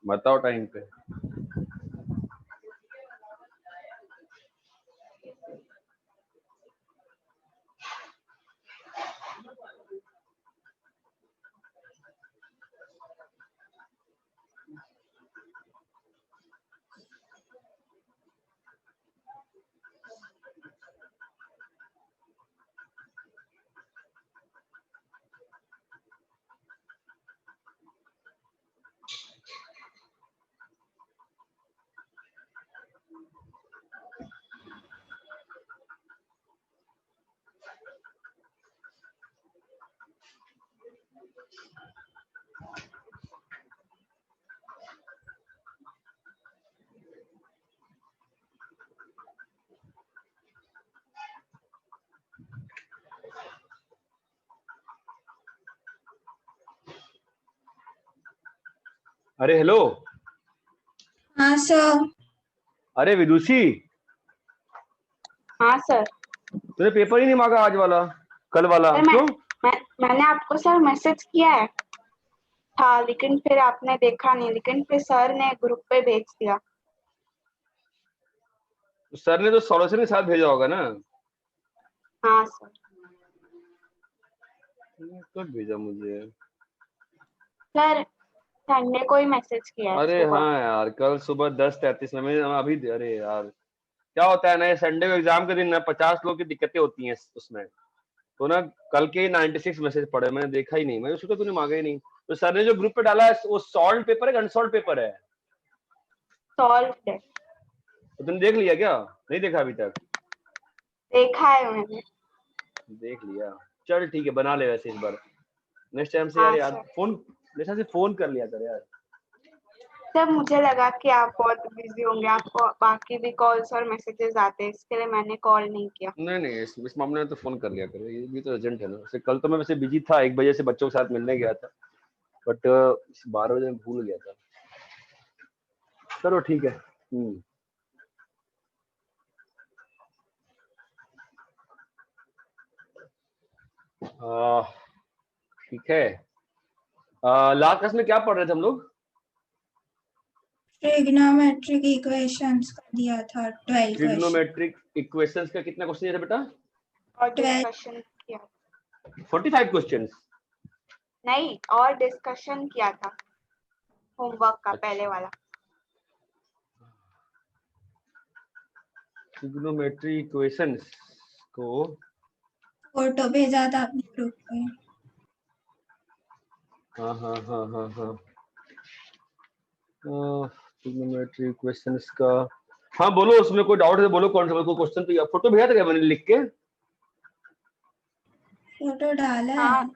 बताओ टाइम पे। अरे हेलो। हाँ सर। अरे विदुषी, हाँ सर। तूने पेपर ही नहीं मांगा आज वाला, कल वाला, सर क्यों? मैंने आपको सर मैसेज किया है था, लेकिन फिर आपने देखा नहीं, लेकिन फिर सर ने ग्रुप पे भेज दिया। सर ने तो सॉल्यूशन के साथ भेजा होगा ना? हाँ सर। कब भेजा मुझे? सर संडे को ही मैसेज किया है अरे सुबह। हाँ यार, कल सुबह 10:33 में मैं अभी, अरे यार क्या होता है ना, ये संडे को एग्जाम के दिन ना 50 लोग की दिक्कतें होती हैं उसमें, तो ना कल के 96 मैसेज पड़े, मैंने देखा ही नहीं, मैंने सोचा तूने मांगा ही नहीं। तो सर ने जो ग्रुप पे डाला है वो सॉल्व पेपर है, अनसॉल्व पेपर है? सॉल्व है। तो तुमने देख लिया क्या? नहीं देखा अभी तक? देखा है मैंने। देख लिया, चल ठीक है, बना ले वैसे इस बार, नेक्स्ट टाइम से हाँ यार सर। फोन, जैसा से फोन कर लिया कर यार। सर मुझे लगा कि आप बहुत बिजी होंगे, आपको बाकी भी कॉल्स और मैसेजेस आते हैं, इसके लिए मैंने कॉल नहीं किया। नहीं नहीं, इस मामले में तो फोन कर लिया करो, ये भी तो अर्जेंट है ना। वैसे कल तो मैं वैसे बिजी था, 1 बजे से बच्चों के साथ मिलने गया था, बट 12 बजे में भूल गया था। चलो ठीक है। ठीक है। लास्ट क्लास में क्या पढ़ रहे थे हम लोग? ट्रिग्नोमेट्रिक इक्वेशंस का दिया था 12 क्वेश्चन। ट्रिग्नोमेट्रिक इक्वेशंस का कितना क्वेश्चन है बेटा? और डिस्कशन किया। 45 क्वेश्चंस? नहीं, और डिस्कशन किया था होमवर्क का, पहले वाला। ट्रिग्नोमेट्री इक्वेशंस को फोटो भेजा था आपने ग्रुप पे। हाँ हाँ हाँ हाँ हाँ, ट्रिग्नोमेट्री इक्वेशंस का, हाँ बोलो, उसमें कोई डाउट है तो बोलो, कौन सा कोई क्वेश्चन? तो फोटो भेजा था क्या मैंने लिख के? फोटो डाला हाँ है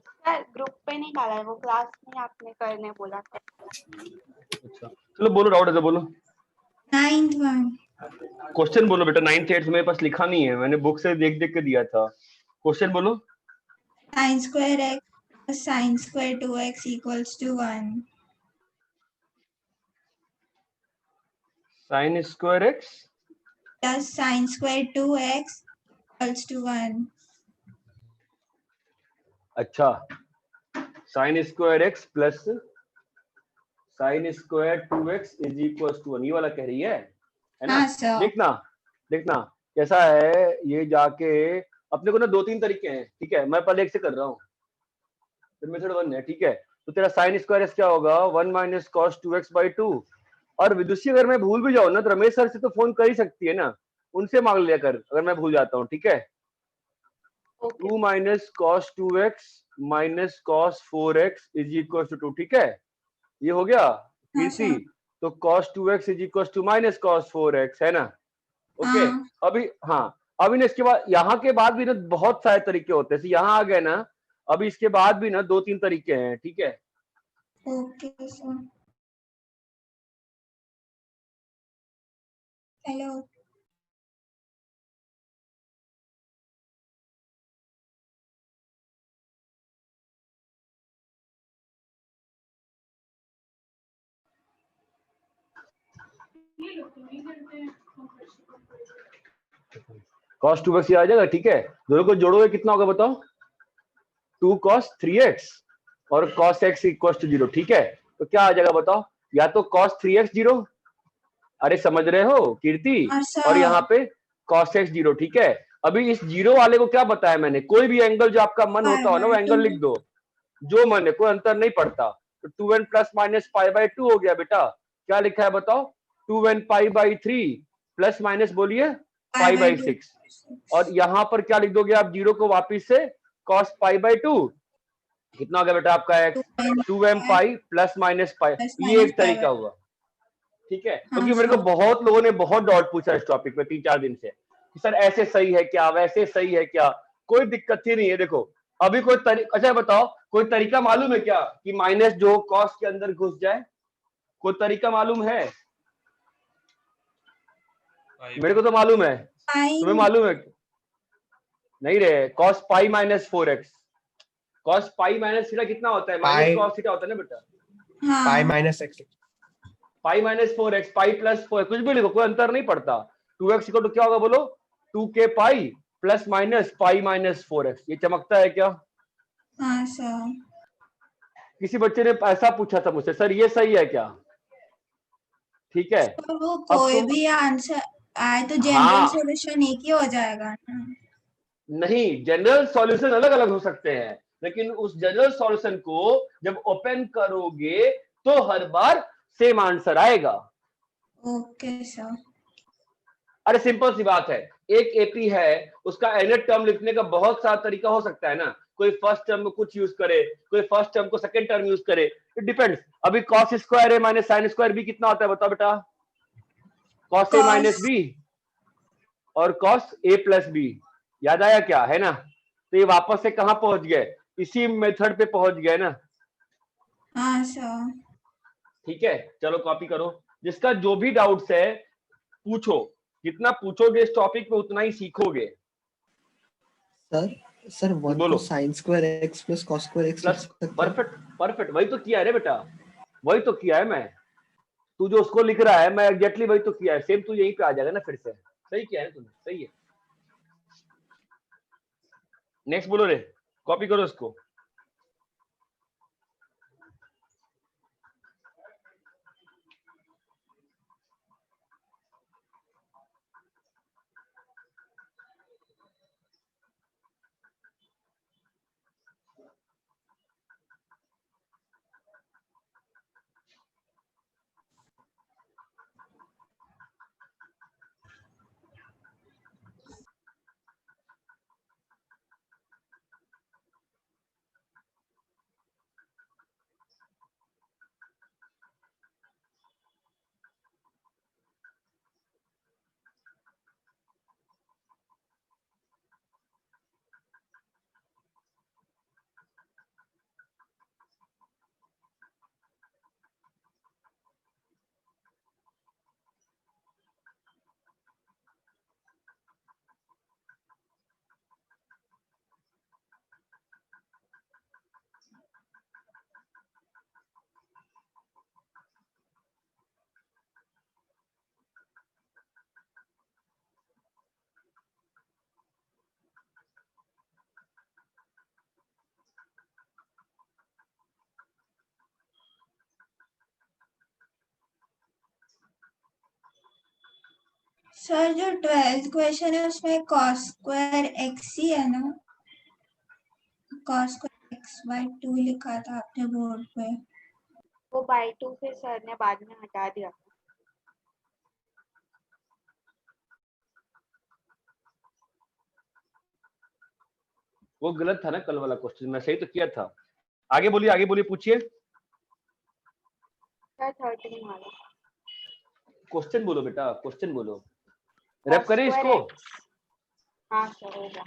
सर, ग्रुप पे नहीं डाला है, वो क्लास में आपने करने बोला था। अच्छा चलो बोलो, डाउट है तो बोलो। 9th one. क्वेश्चन बोलो बेटा, 9th 8th मेरे पास लिखा नहीं है, मैंने बुक से देख देख के दिया था। क्वेश्चन बोलो। sin square x plus sin square 2x equals to 1. Sine square x plus sin square 2x equals to 1. अच्छा, sine square x plus sine square 2x is equal to 1, ये वाला कह रही है ना? हाँ सर। देखना देखना कैसा है ये, जाके अपने को ना 2-3 तरीके हैं, ठीक है? मैं पहले एक से कर रहा हूँ, फिर मेथड 1 है, ठीक है? तो तेरा साइन स्क्वायर एक्स क्या होगा? 1 माइनस कॉस 2x/2। और विदुषी अगर मैं भूल भी जाऊँ ना तो रमेश सर से तो फोन कर ही सकती है ना, उनसे मांग लिया कर अगर मैं भूल जाता हूँ, ठीक है? 2 minus cos 2x minus cos 4x is equal to 2, ठीक है? ये हो गया कीर्ति। तो cos 2x is equal to minus cos 4x, है ना? ओके। अभी हाँ, अभी ना इसके बाद, यहाँ के बाद भी ना बहुत सारे तरीके होते हैं, यहाँ आ गए ना, अभी इसके बाद भी ना 2-3 तरीके हैं, ठीक है? Okay sir. Hello. cos 2x ये आ जाएगा, ठीक है? दोनों को जोड़ोगे कितना होगा बताओ? 2 cos 3x और cos x इक्वल टू 0, ठीक है? तो क्या आ जाएगा बताओ, या तो cos 3x 0, अरे समझ रहे हो कीर्ति, हाँ और सर। यहाँ पे cos x 0, ठीक है। अभी इस जीरो वाले को क्या बताया मैंने, कोई भी एंगल जो आपका मन होता हो ना वो एंगल लिख दो, जो मन है, कोई अंतर नहीं पड़ता। तो 2n plus minus pi by 2 हो गया बेटा, क्या लिखा है बताओ, 2n pi by 3 plus minus बोलिए पाई बाई 6, और यहाँ पर क्या लिख दोगे आप, जीरो को वापिस से cos पाई बाई 2, कितना हो गया बेटा आपका x, 2m पाई प्लस माइनस पाई, ये एक तरीका हुआ, ठीक है। क्योंकि हाँ मेरे को सर। बहुत लोगों ने बहुत डाउट पूछा इस टॉपिक पे 3-4 दिन से, कि सर ऐसे सही है क्या, वैसे सही है क्या, कोई दिक्कत ही नहीं है। देखो अभी कोई अच्छा बताओ, कोई तरीका मालूम है क्या कि माइनस जो कॉस के अंदर घुस जाए, कोई तरीका मालूम है? मेरे को तो मालूम है, तुम्हें मालूम है? नहीं रे, cos pi minus 4x, cos pi minus theta कितना होता है, माइनस cos थीटा होता है ना बेटा, pi minus x, pi minus 4x, pi plus 4, कुछ भी लिखो कोई अंतर नहीं पड़ता। 2x इक्वल टू क्या होगा बोलो, 2k पाई plus minus pi minus 4x, ये चमकता है क्या? हाँ सर। किसी बच्चे ने ऐसा पूछा था मुझसे, सर ये सही है क्या? ठीक है, तो वो अब कोई तुम, भी आंसर आए तो जनरल हाँ सॉल्यूशन एक ही हो जाएगा ना? नहीं, जनरल सॉल्यूशन अलग अलग हो सकते हैं, लेकिन उस जनरल सॉल्यूशन को जब ओपन करोगे तो हर बार सेम आंसर आएगा। Okay sir. अरे सिंपल सी बात है, एक एपी है, उसका nth टर्म लिखने का बहुत सारा तरीका हो सकता है ना, कोई फर्स्ट टर्म को कुछ यूज करे, कोई फर्स्ट टर्म को सेकंड टर्म यूज करे, इट डिपेंड्स। अभी cos स्क्वायर ए माइनस साइन स्क्वायर बी कितना होता है बताओ बेटा, cos ए माइनस बी और cos ए प्लस बी, याद आया क्या, है ना? तो ये वापस से कहां पहुंच गए, इसी मेथड पे पहुंच गए ना। हाँ सर। ठीक है, चलो कॉपी करो, जिसका जो भी डाउट्स है पूछो, जितना पूछोगे इस टॉपिक पे उतना ही सीखोगे। सर सर 1 बोलो। को sin square x plus cos square x लिख प्लस, सकते हैं? परफेक्ट परफेक्ट, वही तो किया है रे बेटा, वही तो किया है मैं, तू जो उसको लिख रहा है मैं एग्जैक्टली वही तो किया है, सेम तू यहीं पे आ जाएगा ना फिर से, सही किया है तुमने, सही है। नेक्स्ट बोलो रे, कॉपी करो उसको। सर जो 12th क्वेश्चन है उसमें cos स्क्वायर x ही है ना? cos स्क्वायर x बाय 2 लिखा था आपने बोर्ड पे। वो बाई 2 फिर सर ने बाद में हटा दिया। वो गलत था ना कल वाला क्वेश्चन, मैं सही तो किया था। आगे बोलिए पूछिए, सर 13 वाला क्वेश्चन बोलो बेटा, क्वेश्चन बोलो, cos रैप करें स्क्वायर इसको। x। हाँ सर हो गया।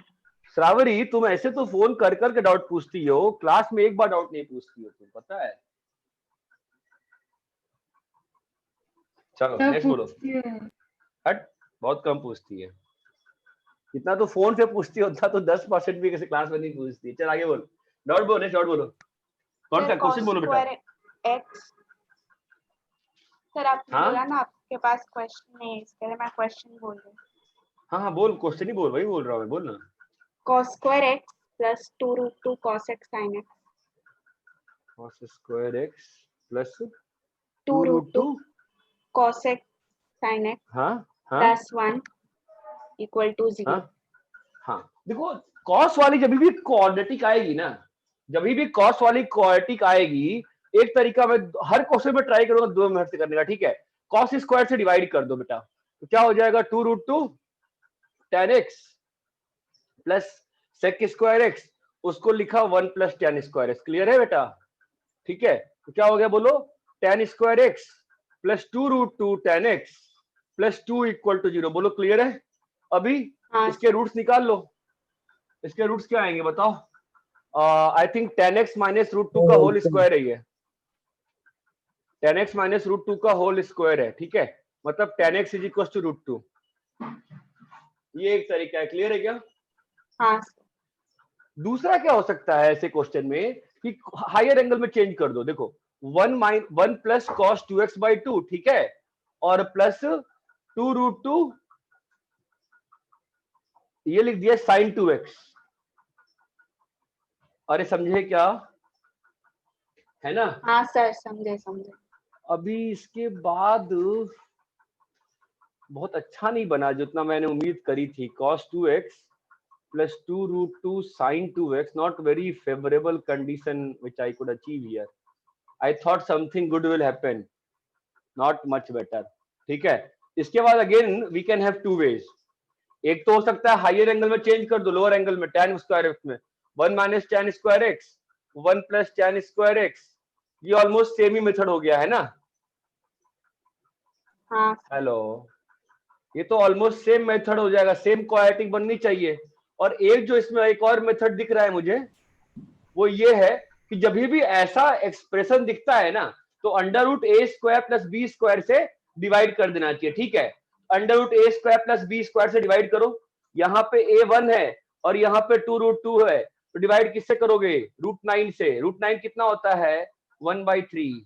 श्रावरी तुम ऐसे तो फोन कर करके डाउट पूछती हो, क्लास में एक बार डाउट नहीं पूछती हो तुम, पता है। चलो नेक्स्ट बोलो। हट, बहुत कम पूछती है, इतना तो फोन पे पूछती होता तो 10% भी किसी क्लास में नहीं पूछती। चल आगे बोल, डाउट बोलो, नेक्स्ट डाउट बोलो, कौन सा सर क्वेश्चन cos बोलो बेटा। Square x। सर आपने हाँ बोला ना आपके पास क्वेश्चन नहीं है, इसके लिए मैं क्वेश्चन बोल रही हूँ। हाँ बोल, क्वेश्चन ही बोल, वही बोल रहा हूँ मैं, बोल ना। cos square x plus 2 root 2 cos x sin x। cos square x plus 2 root 2 cos x sin x हाँ हाँ plus 1 equal to 0. हाँ हाँ, देखो कॉस वाली जब भी क्वाड्रेटिक आएगी ना, जब भी कॉस वाली क्वाड्रेटिक आएगी, एक तरीका मैं हर क्वेश्चन में ट्राई करूंगा 2 मिनट से करने का, ठीक है। कॉस स्क्वायर से डिवाइड कर दो बेटा, तो क्या हो जाएगा 2 root 2 tan x plus sec square x, उसको लिखा 1 plus tan square x। Clear है बेटा? ठीक है, तो क्या हो गया बोलो, tan square x plus 2 root 2 tan x plus 2 equal to 0। बोलो क्लियर है? अभी हाँ इसके रूट्स निकाल लो, इसके रूट्स क्या आएंगे बताओ? I think tan x minus root 2 का होल स्क्वायर है ये, tan x माइनस रूट 2 का होल स्क्वायर है, ठीक है, मतलब tan x is equal to root 2। ये एक तरीका है। क्लियर है क्या? हाँ दूसरा क्या हो सकता है ऐसे क्वेश्चन में कि हायर एंगल में चेंज कर दो। देखो 1 प्लस कॉस 2x बाई 2, ठीक है, और प्लस 2 रूट 2, ये लिख दिया साइन 2x। अरे समझे क्या? है ना? हाँ सर, समझे समझे। अभी इसके बाद बहुत अच्छा नहीं बना जितना मैंने उम्मीद करी थी। cos 2x plus 2 root 2 sin 2x, not very favorable condition which I could achieve here. I thought something good will happen, not much better. ठीक है, इसके बाद again we can have two ways. एक तो हो सकता है हायर एंगल में चेंज कर दो, लोअर एंगल में tan स्क्वायर x में 1 minus tan square x 1 plus tan square x, ये ऑलमोस्ट सेम ही मेथड हो गया है ना? हाँ हेलो, ये तो ऑलमोस्ट सेम मेथड हो जाएगा, सेम क्वाड्रेटिक बननी चाहिए। और एक जो इसमें एक और मेथड दिख रहा है मुझे, वो ये है कि जब भी ऐसा एक्सप्रेशन दिखता है ना, तो अंडर रूट ए स्क्वायर प्लस बी स्क्वायर से डिवाइड कर देना चाहिए, ठीक है। अंडर रूट ए स्क्वायर प्लस बी स्क्वायर से डिवाइड करो, यहाँ पे ए 1 है और यहाँ पे 2 रूट 2 है, तो डिवाइड किससे करोगे? रूट 9 से। रूट 9 कितना होता है? 1/3।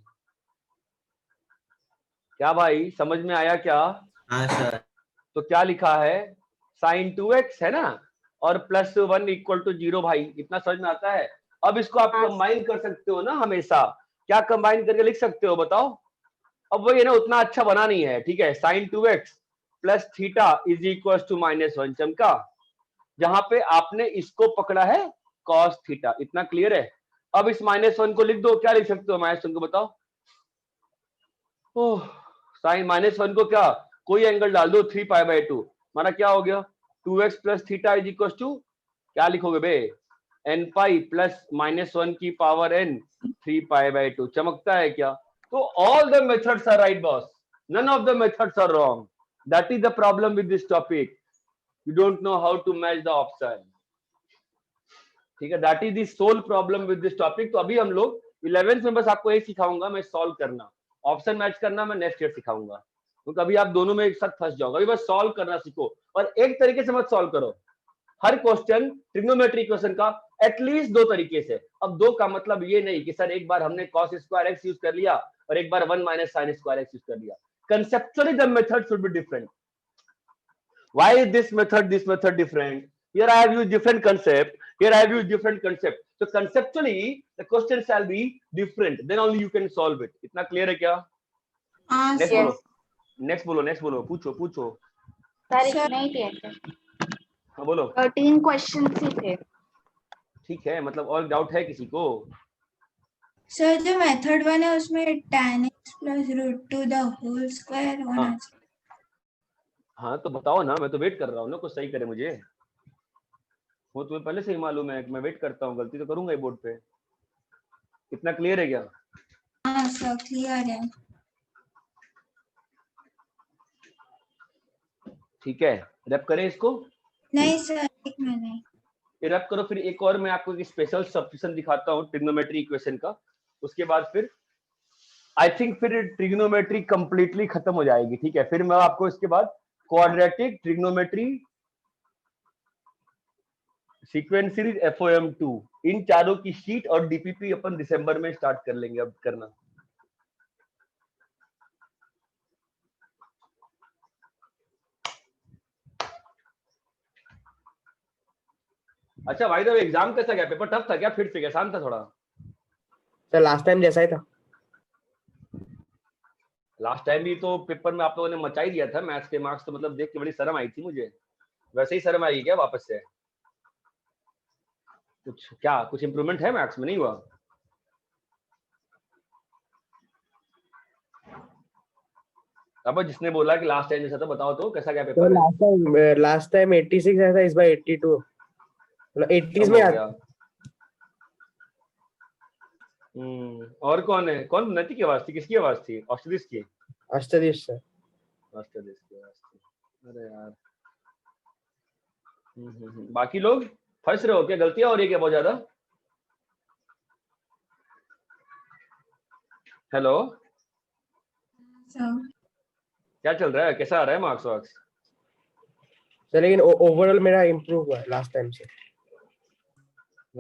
क्या भाई समझ में आया क्या? हाँ सर। तो क्या लिखा है? साइन 2x है ना, और प्लस 1 इक्वल टू 0। भाई इतना समझ में आता है? अब इसको आप हाँ। कंबाइन कर सकते हो ना हमेशा। क्या कंबाइन करके लिख सकते हो बताओ? अब वो ये ना उतना अच्छा बना नहीं है, ठीक है। Sine 2x plus theta is equal to -1। चमका? जहां पे आपने इसको पकड़ा है कॉस थीटा। इतना क्लियर है? अब इस -1 को लिख दो। क्या लिख सकते हो -1 को बताओ? ओह, साइन -1 को क्या कोई एंगल डाल दो, 3π/2। हमारा क्या हो गया? 2x plus theta is equal to, क्या लिखोगे बे? n पाई प्लस -1 की पावर n 3π/2। चमकता है क्या? तो all the methods are right boss, none of the methods are wrong. That is the problem with this topic, you don't know how to match the option, ठीक है। That is the sole problem with this topic. तो अभी हम लोग 11th में बस आपको यही सिखाऊंगा मैं, सॉल्व करना, ऑप्शन मैच करना मैं नेक्स्ट ईयर सिखाऊंगा, क्योंकि अभी आप दोनों में एक साथ फंस जाओगे। अभी बस सॉल्व करना सीखो, और एक तरीके से मत सॉल्व करो। हर क्वेश्चन ट्रिग्नोमेट्री क्वेश्चन का एटलीस्ट 2 तरीके से। अब 2 का मतलब ये नहीं कि सर एक बार हमने cos स्क्वायर x यूज कर लिया और एक बार 1 minus sin square x use कर लिया। conceptually the method should be different. Why is this method different? Here I have used different concept, here I have used different concept. So conceptually the question shall be different, then only you can solve it. इतना clear है क्या? हाँ next sir. बोलो, next बोलो, next बोलो, पूछो पूछो। Sir sir. नहीं थे थे। हाँ बोलो। 13 क्वेश्चन ही थे। ठीक है, मतलब और डाउट है किसी को? सर जो मेथड 1 है उसमें tan x plus root 2 the whole square होना हाँ। चाहिए। हाँ तो बताओ ना, मैं तो वेट कर रहा हूँ ना, कुछ सही करे मुझे। वो तुम्हें पहले से ही मालूम है कि मैं वेट करता हूँ, गलती तो करूंगा ही बोर्ड पे। इतना क्लियर है क्या? हाँ सर क्लियर है। ठीक है, रैप करें इसको? नहीं सर, एक मिनट। ये रैप करो, फिर एक और मैं आपको एक स्पेशल सब्स्टिट्यूशन दिखाता हूँ ट्रिग्नोमेट्री इक्वेशन का। उसके बाद फिर आई थिंक फिर ट्रिग्नोमेट्री कंप्लीटली खत्म हो जाएगी, ठीक है। फिर मैं आपको इसके बाद quadratic trigonometry sequence series FOM2 इन चारों की शीट और डीपीपी अपन दिसंबर में स्टार्ट कर लेंगे अब करना। अच्छा भाई, तो एग्जाम कैसा गया? पेपर टफ था क्या? फिर से क्या आसान था थोड़ा? सर लास्ट टाइम जैसा ही था। लास्ट टाइम भी तो पेपर में आप लोगों ने मचा ही दिया था मैथ्स के मार्क्स, तो मतलब देख के बड़ी शर्म आई थी मुझे। वैसे ही शर्म आई क्या वापस से? कुछ इम्प्रूवमेंट है मैथ्स में? नहीं हुआ? अब जिसने बोला कि लास्ट टाइम जैसा था, बताओ तो कैसा क्या पेपर है? लास्ट टाइम 86 आया था, इस बार 82, मतलब 80s कम में हो आ गया। और कौन है? कौन नटी की आवाज थी? किसकी आवाज थी? ऑस्ट्रेलिस की? अष्टदिश सर। ऑस्ट्रेलिस की आवाज थी। अरे यार। बाकी लोग फंस रहे हो क्या? गलतियां हो रही है क्या बहुत ज्यादा? हेलो, सर क्या चल रहा है? कैसा आ रहा है मार्क्स वार्क्स? सर लेकिन ओवरऑल मेरा इम्प्रूव हुआ लास्ट टाइम से।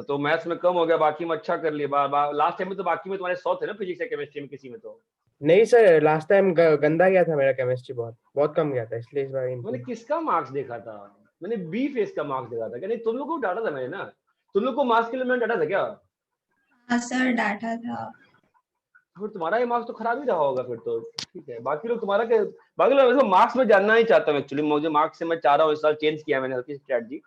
तो मैथ्स में कम हो गया, बाकी में अच्छा कर लिया। लास्ट टाइम में तो बाकी में तुम्हारे 100 थे ना, फिजिक्स या केमिस्ट्री में किसी में तो? नहीं सर, लास्ट टाइम गंदा गया था मेरा केमिस्ट्री, बहुत कम गया था, इसलिए इस बार मैंने इम्प्रूव। किसका मार्क्स देखा था? मैंने बी फेस का मार्क्स देखा था क्या? नहीं, तुम लोग को डाटा था मैंने ना, तुम लोग को मार्क्स के लिए मैंने डाटा था क्या? हाँ सर डाटा था। फिर तुम्हारा ये मार्क्स तो खराब ही रहा होगा फिर तो। ठीक है, बाकी लोग तुम्हारा क्या? बाकी लोग मार्क्स में जानना ही चाहता हूँ एक्चुअली। मुझे मार्क्स से मैं चाह रहा हूँ, इस साल चेंज किया मैंने हल्की स्ट्रेटजी।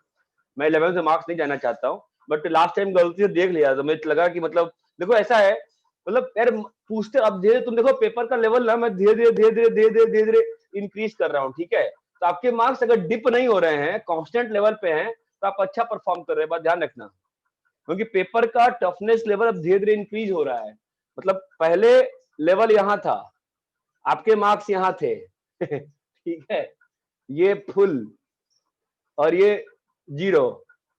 मैं 11 से मार्क्स नहीं जाना चाहता हूँ, बट लास्ट टाइम गलती से देख लिया तो मुझे लगा कि मतलब देखो ऐसा है, मतलब यार पूछते अब धीरे, तुम देखो पेपर का लेवल ना मैं धीरे धीरे इंक्रीज कर रहा हूँ। ठीक है, तो आपके मार्क्स अगर डिप नहीं हो रहे हैं, कांस्टेंट लेवल पे हैं, तो आप अच्छा परफॉर्म कर रहे हैं। बात ध्यान रखना, क्योंकि पेपर का टफनेस लेवल अब धीरे धीरे इंक्रीज हो रहा है। मतलब पहले लेवल यहाँ था, आपके मार्क्स यहाँ थे ठीक है, ये फुल और ये 0।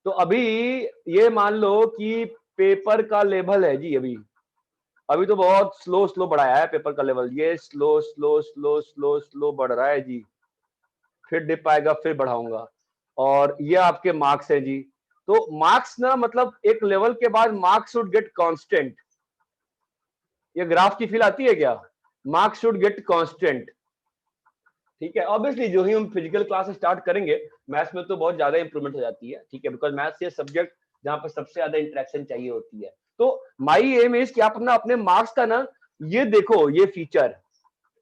तो अभी ये मान लो कि पेपर का लेवल है जी, अभी तो बहुत स्लो बढ़ाया है पेपर का लेवल। ये स्लो बढ़ रहा है जी, फिर डिप आएगा, फिर बढ़ाऊंगा। और ये आपके मार्क्स है जी। तो मार्क्स ना, मतलब एक लेवल के बाद मार्क्स शुड गेट कांस्टेंट। ये ग्राफ की फील आती है क्या? Marks should get constant. ठीक है, ऑब्वियसली जो ही हम फिजिकल क्लास स्टार्ट करेंगे, मैथ्स में तो बहुत ज्यादा इंप्रूवमेंट हो जाती है। ठीक है, बिकॉज मैथ्स ये सब्जेक्ट जहां पर सबसे ज्यादा इंटरेक्शन चाहिए होती है। तो माई एम इज कि आप अपने मार्क्स का ना ये देखो, ये फीचर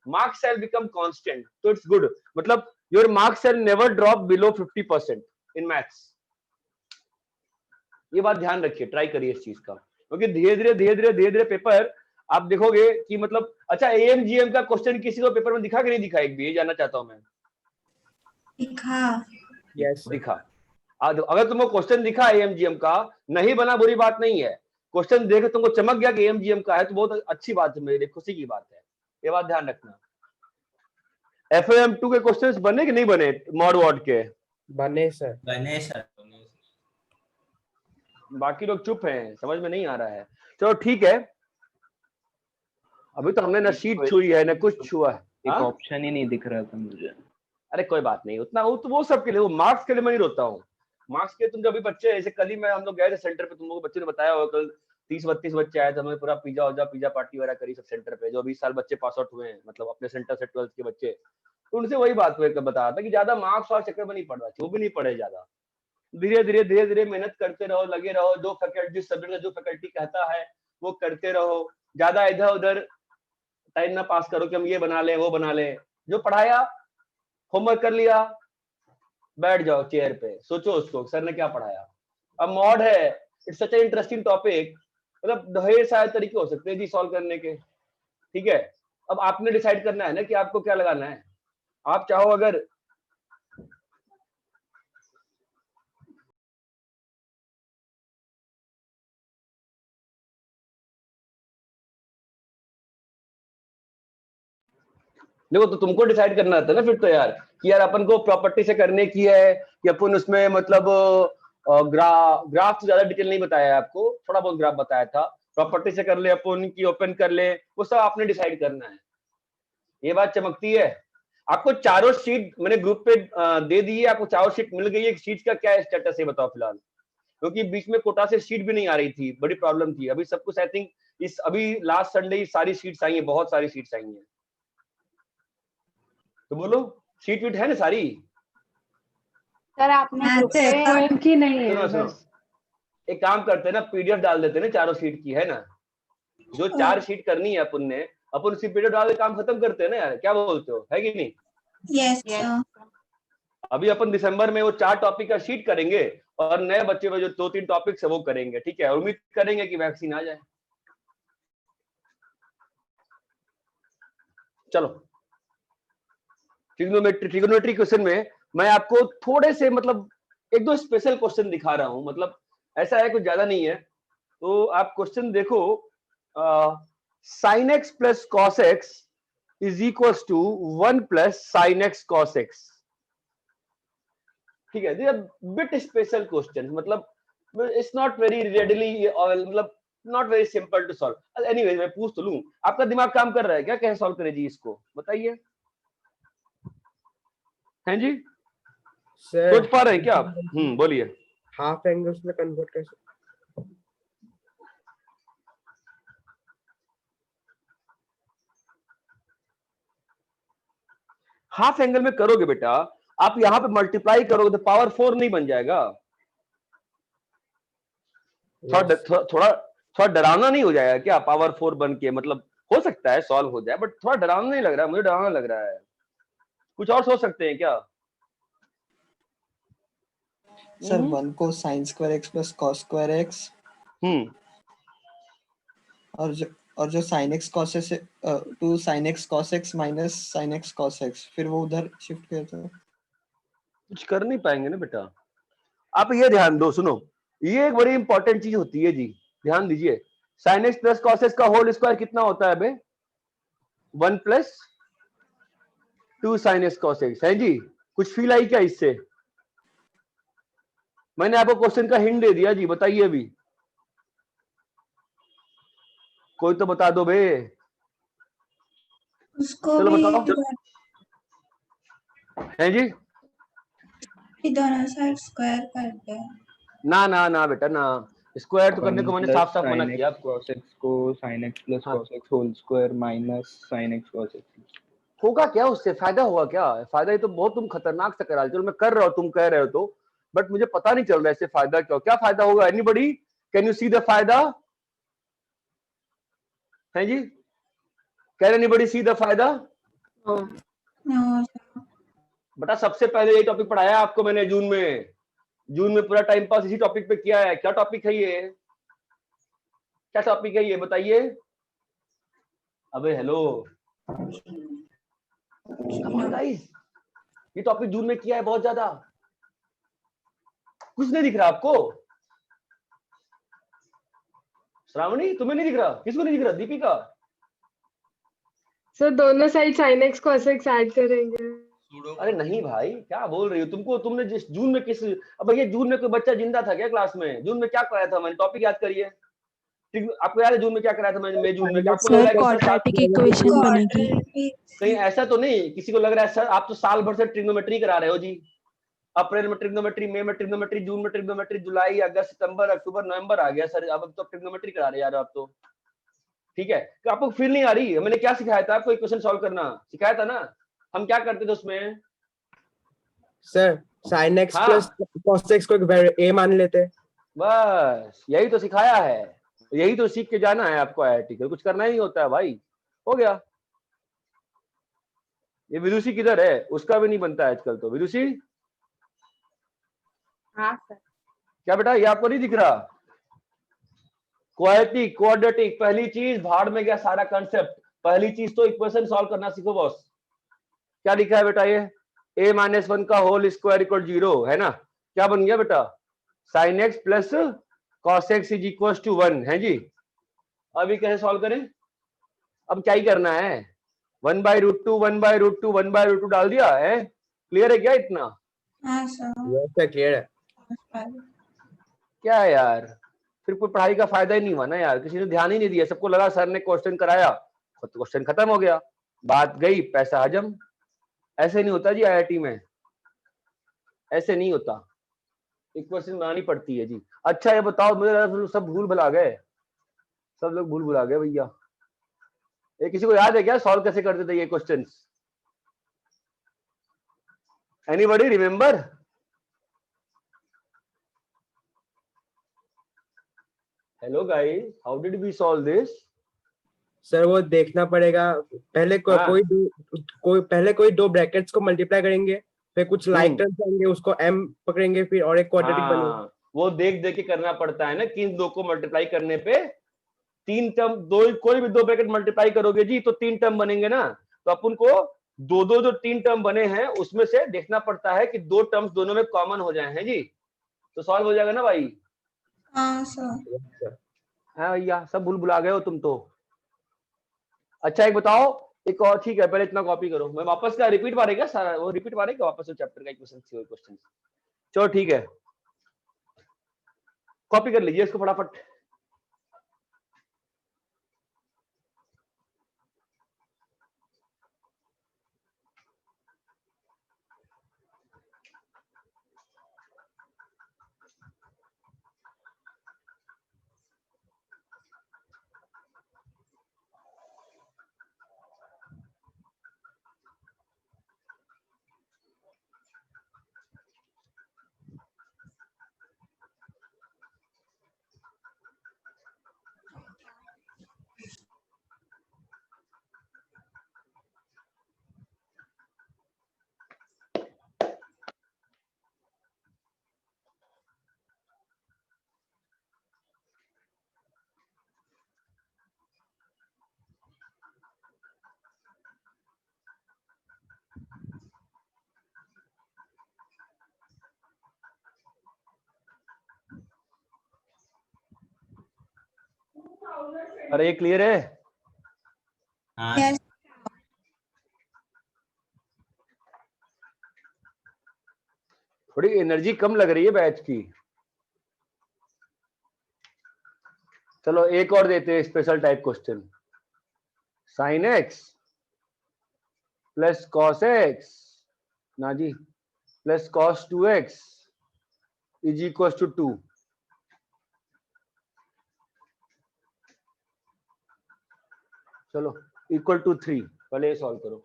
मार्क्स शैल बिकम कांस्टेंट, तो इट्स गुड। मतलब your marks shell never drop below 50% in maths. ये बात ध्यान रखिए, ट्राई करिए इस चीज का, क्योंकि धीरे धीरे पेपर आप देखोगे कि मतलब अच्छा एएमजीएम का क्वेश्चन किसी को पेपर में दिखा कि नहीं दिखा? एक भी ये जानना चाहता हूं मैं। दिखा। यस दिखा। अगर तुमको क्वेश्चन दिखा एएमजीएम का, नहीं बना बुरी बात नहीं है, क्वेश्चन देख तुमको चमक गया कि एएमजीएम का है, तो बहुत अच्छी बात है, मेरे लिए खुशी की बात है। ये बात ध्यान रखना। एफएम2 के क्वेश्चंस बने कि नहीं बने मॉड वार्ड के? बने सर। बने सर। बाकी लोग चुप हैं, समझ में नहीं आ रहा है। चलो ठीक है, अभी तो हमने ना शीट छुई है ना कुछ छुआ है। एक ऑप्शन ही नहीं दिख रहा था मुझे। अरे कोई बात नहीं, उतना वो सब के लिए, वो मार्क्स के लिए मैं नहीं रोता हूँ। मार्क्स के तुम जो अभी बच्चे, ऐसे कल ही हम लोग गए थे सेंटर पे, तुम लोग बच्चे ने बताया होगा, कल 30-32 बच्चे आए थे, हमने पूरा पिज्जा पार्टी वगैरह करी सब सेंटर पे, जो 20 साल बच्चे पास आउट हुए हैं, मतलब अपने सेंटर से 12th के बच्चे। तो उनसे वही बात बता रहा था कि ज्यादा मार्क्स और चक्कर में नहीं पड़ रहा, वो भी नहीं पढ़े ज्यादा। धीरे धीरे मेहनत करते रहो, लगे रहो, जो फैकल्टी जिस सब्जेक्ट का जो फैकल्टी कहता है वो करते रहो। ज्यादा इधर उधर टाइम ना पास करो कि हम ये बना ले वो बना ले। जो पढ़ाया, होमवर्क कर लिया, बैठ जाओ चेयर पे, सोचो उसको सर ने क्या पढ़ाया। अब मॉड है, it's such A interesting topic, मतलब ढेर सारे तरीके हो सकते हैं जी सॉल्व करने के। ठीक है, अब आपने डिसाइड करना है ना कि आपको क्या लगाना है। आप चाहो अगर देखो, तो तुमको डिसाइड करना था ना फिर तो यार, कि यार अपन को प्रॉपर्टी से करने की है कि अपन उसमें मतलब ग्राफ तो ज्यादा डिटेल नहीं बताया है आपको, थोड़ा बहुत ग्राफ बताया था। प्रॉपर्टी से कर ले अपन की ओपन कर ले, वो सब आपने डिसाइड करना है। ये बात चमकती है। आपको चारों शीट मैंने ग्रुप पे दे दी है, आपको चारों शीट मिल गई है। शीट का क्या स्टेटस है बताओ फिलहाल, क्योंकि बीच में कोटा से शीट भी नहीं आ रही थी, बड़ी प्रॉब्लम थी। अभी सब कुछ आई थिंक इस अभी लास्ट संडे सारी शीट्स आई है, बहुत सारी शीट्स आई है। तो बोलो, शीट वीट है ना सारी? सर आपने ग्रुप पे की नहीं है सुनो, बस। एक काम करते हैं ना, पीडीएफ डाल देते हैं ना चारों शीट की, है ना? जो 4 शीट करनी है अपन ने, अपन उसी पीरियड डाल के काम खत्म करते हैं ना यार, क्या बोलते हो, है कि नहीं? Yes, Yes, sir. sir. अभी अपन दिसंबर में वो 4 टॉपिक का शीट करेंगे और नए बच्चे में जो 2-3 टॉपिक्स है वो करेंगे, ठीक है? उम्मीद करेंगे कि वैक्सीन आ जाए। चलो, ट्रिग्नोमेट्री क्वेश्चन में मैं आपको थोड़े से मतलब 1-2 स्पेशल क्वेश्चन दिखा रहा हूं, मतलब ऐसा है कुछ ज्यादा नहीं है। तो आप क्वेश्चन देखो, sin x plus cos x is equals to 1 plus sin x cos x। ठीक है, दिस बिट स्पेशल क्वेश्चन, मतलब इट्स नॉट वेरी रेडिली मतलब not very simple to solve. Anyways मैं पूछ तो लूं, आपका दिमाग काम कर रहा है क्या, कैसे सॉल्व करें जी इसको, बताइए। हैं जी, सर सोच पा रहे हैं क्या आप? बोलिए। हाफ एंगल्स में कन्वर्ट कैसे? हाफ एंगल में करोगे बेटा, आप यहां पे मल्टीप्लाई करोगे तो पावर 4 नहीं बन जाएगा? थोड़ा डरावना नहीं हो जाएगा क्या पावर 4 बन के? मतलब हो सकता है सॉल्व हो जाए, बट थोड़ा डरावना नहीं लग रहा है? मुझे डरावना लग रहा है, कुछ और सोच सकते हैं क्या? सर 1 को sin square x plus cos square x और जो sin x cos x 2 sin x cos x minus sin x cos x, फिर वो उधर शिफ्ट किया तो कुछ कर नहीं पाएंगे ना बेटा। आप ये ध्यान दो, सुनो, ये एक बड़ी इंपॉर्टेंट चीज होती है जी, ध्यान दीजिए। sin x plus cos x का होल स्क्वायर कितना होता है बे? 1 plus 2 sin x cos x, है जी? कुछ फील आई क्या इससे? मैंने आपको क्वेश्चन का हिंट दे दिया जी, बताइए अभी, कोई तो बता दो बे। उसको चलो भी बताओ, है जी? दोनों साइड स्क्वायर करते हैं। ना ना ना बेटा ना, स्क्वायर तो करने 1 को मैंने प्लस साफ साफ मना sin किया x आपको। cos x को sin x प्लस हाँ, cos x whole square minus sin x cos x। होगा क्या उससे, फायदा होगा क्या? फायदा, ये तो बहुत तुम खतरनाक सा करा, चलो मैं कर रहा हूँ, तुम कह रहे हो तो, बट मुझे पता नहीं चल रहा है इससे फायदा क्या फायदा होगा? Anybody can you see the फायदा? है जी, कैन एनीबॉडी सी द फायदा? No, बेटा सबसे पहले ये टॉपिक पढ़ाया आपको मैंने जून में पूरा टाइम पास इसी टॉपिक पे किया है। क्या टॉपिक है ये, क्या टॉपिक है ये, बताइए। अबे हेलो गाइस, ये टॉपिक जून में किया है बहुत ज्यादा। कुछ नहीं दिख रहा आपको? श्रावणी तुम्हें नहीं दिख रहा? किसको नहीं दिख रहा? दीपिका? सर दोनों side sin x cos x add करेंगे। अरे नहीं भाई, क्या बोल रही हो? तुमने जिस जून में किस, अब भैया जून में कोई बच्चा जिंदा था क्या क्लास में? जून में क्या कराया था मैंने? टॉपिक याद करिए। आपको याद है जून में क्या कराया था मैंने जून में? क्या आपको लग सर रहा है कि क्वाड्रेटिक इक्वेशन बनेगी। कहीं ऐसा तो नहीं किसी को लग रहा है सर आप तो साल भर से ट्रिग्नोमेट्री करा रहे हो जी? अप्रैल में ट्रिग्नोमेट्री, मई में ट्रिग्नोमेट्री, जून में ट्रिग्नोमेट्री, जुलाई, अगस्त, सितंबर, अक्टूबर, नवंबर आ गया सर, अब तो ट्रिग्नोमेट्री करा रहे यार आप तो। ठीक है, तो आपको फील नहीं आ रही? मैंने क्या सिखाया था आपको? इक्वेशन सॉल्व करना सिखाया था ना? हम क्या करते थे उसमें? सर sin x हाँ। प्लस cos x को एक a मान लेते हैं। बस यही तो सिखाया है, यही तो सीख के जाना है आपको आईआईटी के, कुछ करना ही नहीं होता है भाई, हो गया। ये विदुषी किधर है? उसका भी नहीं बनता है आजकल तो। विदुषी, हाँ सर। क्या बेटा ये आपको नहीं दिख रहा? क्वाड्रेटिक, क्वाड्रेटिक, पहली चीज भाड़ में गया सारा कंसेप्ट। पहली चीज तो इक्वेशन सॉल्व करना सीखो बॉस। क्या लिखा है बेटा ये? a माइनस 1 का होल स्क्वायर इक्वल 0 है ना? क्या बन गया बेटा? sin x plus cos x is equal to 1 है जी। अभी कैसे सॉल्व करें? अब क्या ही करना है, 1/√2 1/√2 1/√2 डाल दिया है। क्लियर है क्या इतना? हाँ सर। सर क्लियर है। क्या है यार, फिर कोई पढ़ाई का फायदा ही नहीं हुआ ना यार, किसी ने ध्यान ही नहीं दिया, सबको लगा सर ने क्वेश्चन कराया तो क्वेश्चन खत्म हो गया, बात गई, पैसा हजम। ऐसे नहीं होता जी आईआईटी में, ऐसे नहीं होता, इक्वेशन बनानी पड़ती है जी। अच्छा ये बताओ, मुझे सब भूल भुला गए, सब लोग भूल भुला गए भैया। ये किसी को याद है क्या सॉल्व कैसे करते थे ये questions? Anybody remember? Hello guys, how did we solve this? Sir वो देखना पड़ेगा, पहले हाँ। कोई दो ब्रैकेट्स को मल्टीप्लाई करेंगे, फिर कुछ लाइक टर्म्स आएंगे, उसको m पकड़ेंगे, फिर और एक क्वाड्रेटिक बनेगा। हाँ, वो देख देख के करना पड़ता है ना कि इन दो को मल्टीप्लाई करने पे तीन टर्म, दो कोई भी दो ब्रैकेट मल्टीप्लाई करोगे जी तो तीन टर्म बनेंगे ना, तो अपन को दो दो जो तीन टर्म बने हैं उसमें से देखना पड़ता है कि दो टर्म्स दोनों में कॉमन हो जाए हैं जी, तो सॉल्व हो जाएगा ना भाई। हाँ सर। हाँ भैया, सब भूल भुला गए हो तुम तो। अच्छा एक बताओ, एक और, ठीक है पहले इतना कॉपी करो, मैं वापस का रिपीट मारेगा सारा, वो रिपीट मारेगा वापस वो चैप्टर का क्वेश्चन। चलो ठीक है, कॉपी कर लीजिए इसको फटाफट। अरे ये क्लियर है? यस। थोड़ी एनर्जी कम लग रही है बैच की। चलो एक और देते हैं special type question. Sine x plus cos x ना जी plus cos 2x is equal to 2। चलो इक्वल टू 3, पहले ये सॉल्व करो।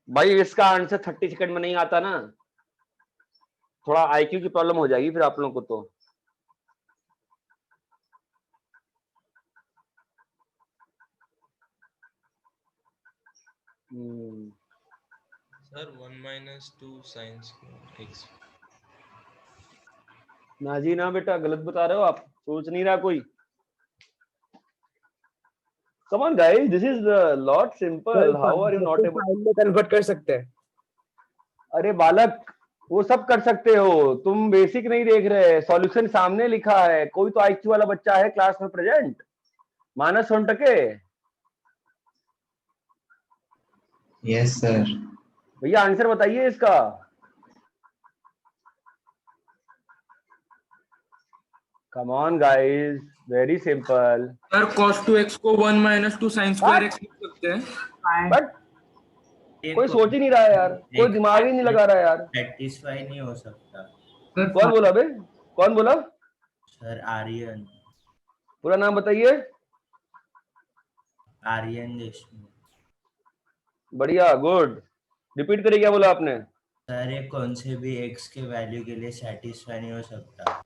भाई इसका आंसर 30 सेकंड में नहीं आता ना, थोड़ा आईक्यू की प्रॉब्लम हो जाएगी फिर आप लोगों को तो। Sir 1 - 2 sin square x। ना जी ना बेटा, गलत बता रहे हो आप, सोच नहीं रहा कोई। Come on guys, this is lot simple, how are you not able? File में कन्वर्ट कर सकते हैं। अरे बालक, वो सब कर सकते हो, तुम बेसिक नहीं देख रहे, सॉल्यूशन सामने लिखा है। कोई तो आईक्यू वाला बच्चा है क्लास में present? Manas Sontakke. Yes sir. भैया आंसर बताइए इसका। Come on guys, very simple. Sir cos 2x को 1 - 2 sin square x लिख सकते हैं। बट कोई सोच ही नहीं रहा है यार, कोई दिमाग ही नहीं लगा रहा है यार। सेटिस्फाई नहीं हो सकता। कौन बोला बे? कौन बोला? सर आर्यन। पूरा नाम बताइए। आर्यन देशमुख। बढ़िया, गुड। रिपीट करिए, क्या बोला आपने? सर ये कौन से भी x के वैल्यू के लिए सेटिस्फाई नहीं हो सकता।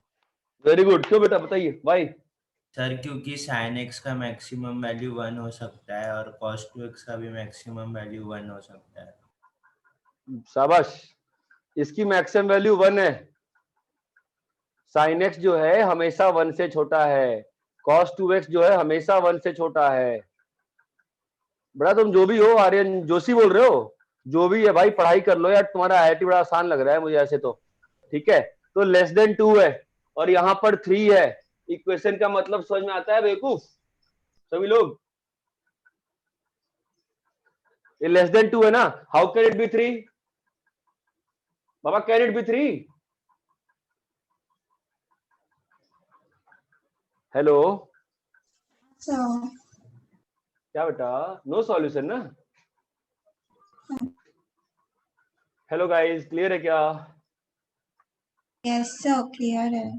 वेरी गुड, क्यों बेटा बताइए भाई। सर क्योंकि sin x का मैक्सिमम वैल्यू 1 हो सकता है और cos 2x का भी मैक्सिमम वैल्यू 1 हो सकता है। शाबाश, इसकी मैक्सिमम वैल्यू 1 है। साइन एक्स जो है हमेशा 1 से छोटा है, cos 2x जो है हमेशा 1 से छोटा है। बड़ा तुम जो भी हो, आर्यन जोशी बोल रहे हो, जो भी है भाई, पढ़ाई कर लो यार, तुम्हारा आईआईटी बड़ा आसान लग रहा है मुझे ऐसे तो। ठीक है, तो लेस देन 2 है और यहाँ पर 3 है। इक्वेशन का मतलब समझ में आता है बेवकूफ सभी लोग? ये लेस देन 2 है ना, how can it be 3? Baba can it be 3? Hello sir. क्या बेटा, नो सॉल्यूशन ना? हेलो गाइस, क्लियर है क्या? यस सर, क्लियर है।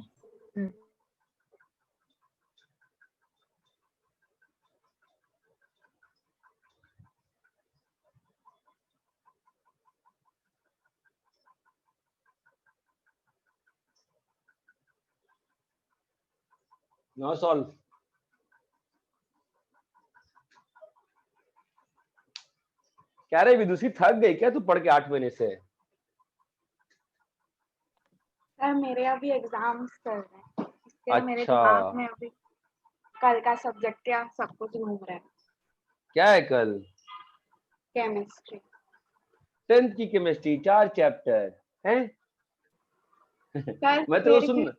Now solve. क्या रे विदुषी, थक गई क्या तू पढ़ के 8 महीने से? सर मेरे अभी एग्जाम्स चल रहे हैं, इसलिए मेरे अच्छा, दिमाग में अभी कल का सब्जेक्ट या सब कुछ घूम रहा है। क्या है कल? केमिस्ट्री। 10th की केमिस्ट्री, 4 चैप्टर हैं। सर मैं तेरे को फिर सुन, भी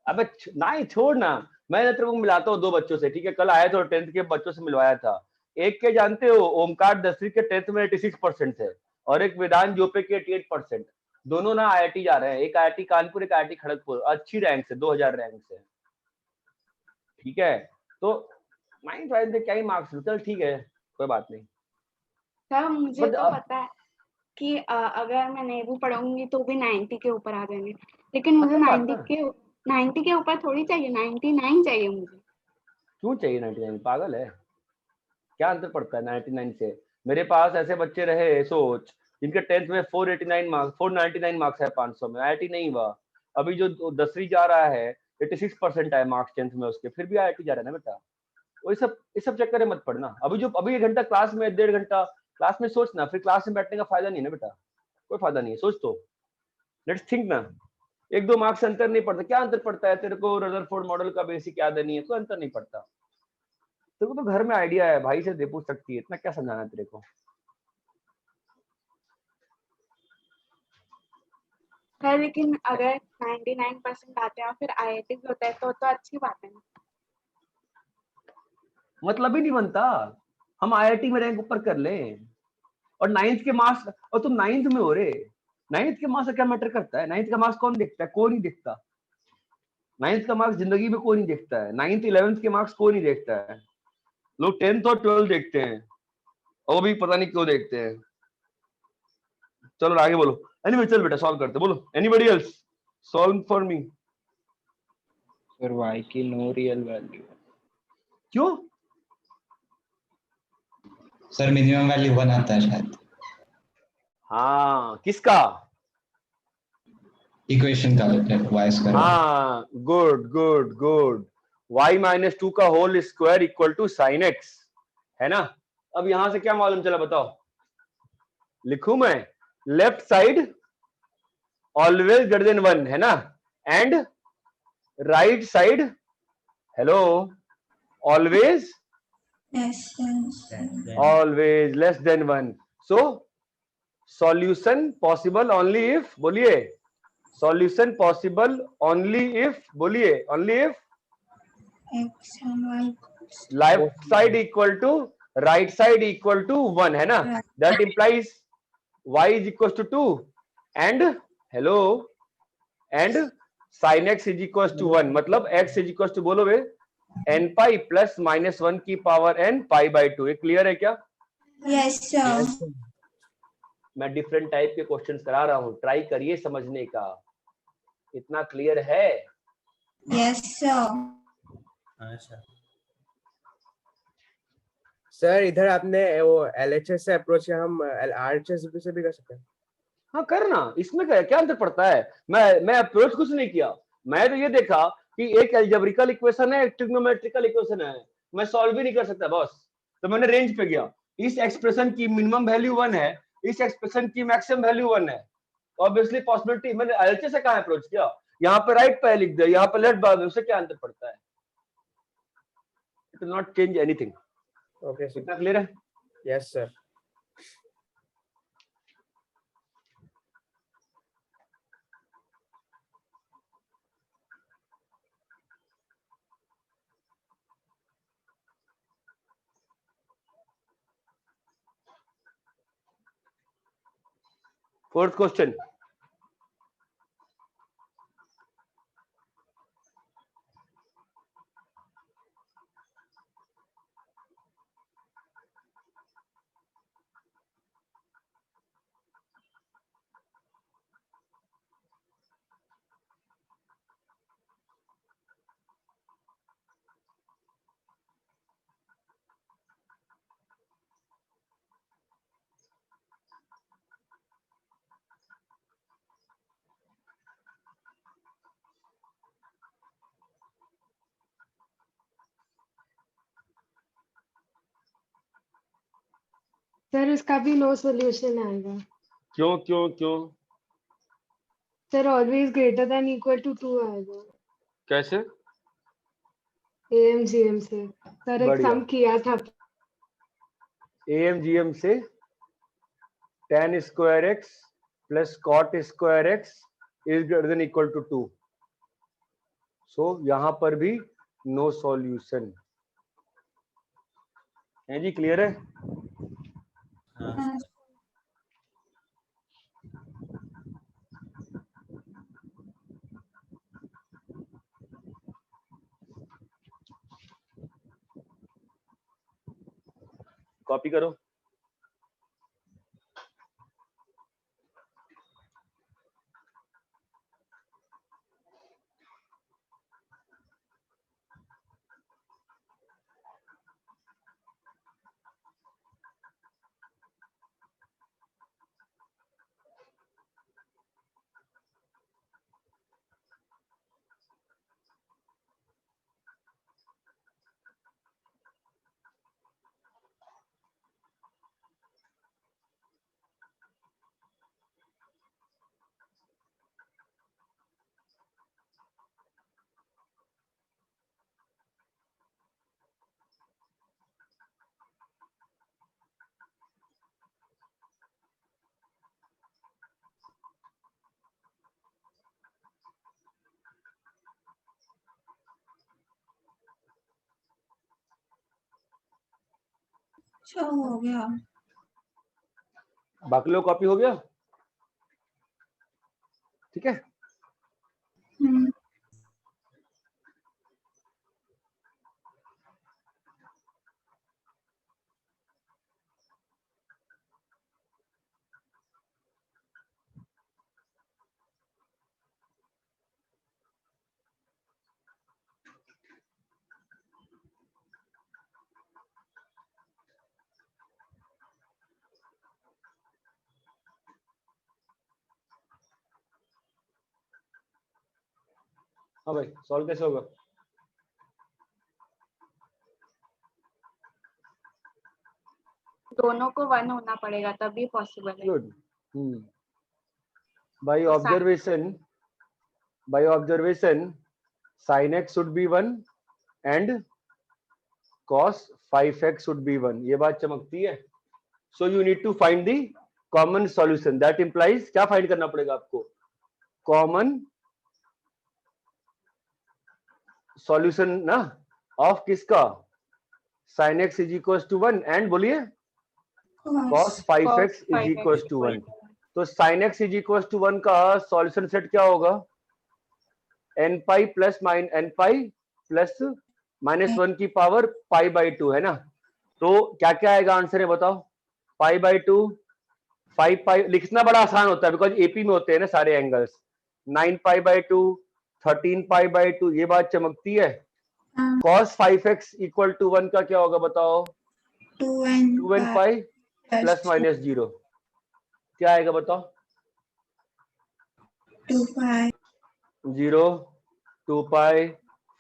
अबे नहीं छोड़ ना, मैं तेरे को मिलाता हूँ 2 बच्चों से, ठीक है? कल आया तो 10th के बच्चों से मिलवाया था। एक के जानते हो, ओमकार 10वीं के 10th में 86% थे, और एक वेदांत जोपे के 88%। दोनों ना आईआईटी जा रहे हैं, एक आईआईटी कानपुर, एक आईआईटी खड़गपुर, अच्छी रैंक से, 2000 रैंक से, ठीक है? तो 9th वाले क्या ही मार्क्स, चल ठीक है, कोई बात नहीं। सर मुझे बट तो पता है कि अगर मैं नहीं भी पढ़ूंगी तो भी 90 के ऊपर आ जाएंगे, लेकिन मुझे 90 के ऊपर थोड़ी चाहिए, 99 चाहिए मुझे। क्यों चाहिए 99? पागल है क्या? अंतर पड़ता है 99 से? मेरे पास ऐसे बच्चे रहे, सोच, जिनके 10th में 489 मार्क्स, 499 मार्क्स है 500 में, आईआईटी नहीं हुआ। अभी जो 10वीं जा रहा है, 86% आए मार्क्स 10th में उसके, फिर भी आईआईटी जा रहा है ना बेटा। वो इस सब चक्कर में मत पड़ना। अभी 1 घंटा क्लास में, 1.5 घंटा क्लास में सोचना, फिर क्लास में बैठने का फायदा नहीं है ना बेटा, कोई फायदा नहीं है। सोच तो, लेट्स थिंक ना। 1-2 मार्क्स से अंतर नहीं पड़ता। क्या अंतर पड़ता है? तेरे को रदरफोर्ड मॉडल का बेसिक याद नहीं है, कोई अंतर नहीं पड़ता। तेरे को तो घर में आइडिया है, भाई से दे पूछ सकती है, इतना क्या समझाना है तेरे को? सर लेकिन अगर 99% आते हैं और फिर आईआईटी भी होता है तो अच्छी बात है ना। मतलब ही नहीं बनता। हम आईआईटी में रैंक ऊपर कर लें, और 9th के मार्क्स, और तुम 9th में हो रे, 9th के मार्क्स क्या मैटर करता है? 9th का मार्क्स कौन देखता है? कोई नहीं देखता। 9th का मार्क्स जिंदगी में कोई नहीं देखता है। 9th 11th के मार्क्स कोई नहीं देखता है। लोग 10th और 12th देखते हैं, और वो भी पता नहीं क्यों देखते हैं। चलो आगे बोलो। एनीवे चल बेटा सॉल्व करते, बोलो anybody else solve for me. Sir y की नो रियल वैल्यू। क्यों? सर मिनिमम वैल्यू 1 आता है शायद, हाँ किसका? इक्वेशन का y स्क्वायर। हाँ गुड गुड गुड। y-2 का whole square equal to sine x, है ना? अब यहां से क्या मालूम चला बताओ? लिखूं मैं? Left side always greater than 1, है ना? And right side, hello, always always less than 1। So solution possible only if, बोलिए, सॉल्यूशन पॉसिबल ओनली इफ, बोलिए, only if x and y left side equal to right side equal to 1, है ना? That implies y is equal to 2 and, hello, and sin x is equal to 1, मतलब x is equal to, बोलो वे, n pi plus -1 की power n pi by 2। ये clear है क्या? yes sir मैं different type के क्वेश्चंस करा रहा हूँ, ट्राई करिए समझने का। इतना क्लियर है? yes sir अच्छा सर इधर आपने वो एलएचएस से अप्रोच किया, हम आरएचएस से भी कर सकते हैं। हाँ करना, इसमें क्या अंतर पड़ता है? मैं अप्रोच कुछ नहीं किया, मैं तो ये देखा कि एक अलजेब्रिकल इक्वेशन है, एक ट्रिग्नोमेट्रिकल इक्वेशन है, मैं सॉल्व भी नहीं कर सकता बस, तो मैंने रेंज पे गया। इस एक्सप्रेशन की मिनिमम वैल्यू 1 है, इस एक्सप्रेशन की मैक्सिमम वैल्यू 1 है, ऑब्वियसली पॉसिबिलिटी, मैंने एलएचएस से कहां अप्रोच किया? यहाँ पे राइट पे लिख दिया, यहाँ पे लेफ्ट बाद, उससे क्या अंतर पड़ता है? It will not change anything. Okay sir, इतना क्लियर है? Yes sir. Fourth question, sir उसका भी नो सॉल्यूशन आएगा। क्यों क्यों क्यों? Sir always greater than equal to 2 आएगा कैसे? AMGM से। सर एक बढ़िया। सम किया था। AMGM से tan square x plus cot square x is greater than equal to 2। So यहां पर भी नो सॉल्यूशन है जी। क्लियर है? हाँ हाँ, सर। कॉपी करो। अच्छा हो गया। बाकी लोग कॉपी हो गया? ठीक है। हम्म, हाँ भाई, सॉल्व कैसे होगा? दोनों को 1 होना पड़ेगा तभी पॉसिबल है। गुड। बाय तो observation sin x should be 1 and cos 5x should be 1। ये बात चमकती है। So you need to find the common solution. That implies क्या फाइंड करना पड़ेगा आपको? कॉमन सॉल्यूशन ना ऑफ किसका? sin x is equals to 1 and बोलिए cos 5x is equals to 1। तो sin x is equals to 1 का सॉल्यूशन सेट क्या होगा? n pi plus n pi plus -1 की पावर पाई बाई 2 है ना। तो क्या क्या आएगा आंसर है बताओ? पाई बाई 2, 5 पाई लिखना बड़ा आसान होता है बिकॉज एपी में होते हैं ना सारे angles. 9 pi by 2, 13 pi by 2। ये बात चमकती है। हाँ, cos 5x इक्वल टू 1 का क्या होगा बताओ? 2n 2n पाई प्लस -0 क्या आएगा बताओ? 2 pi 0, 2 पाई,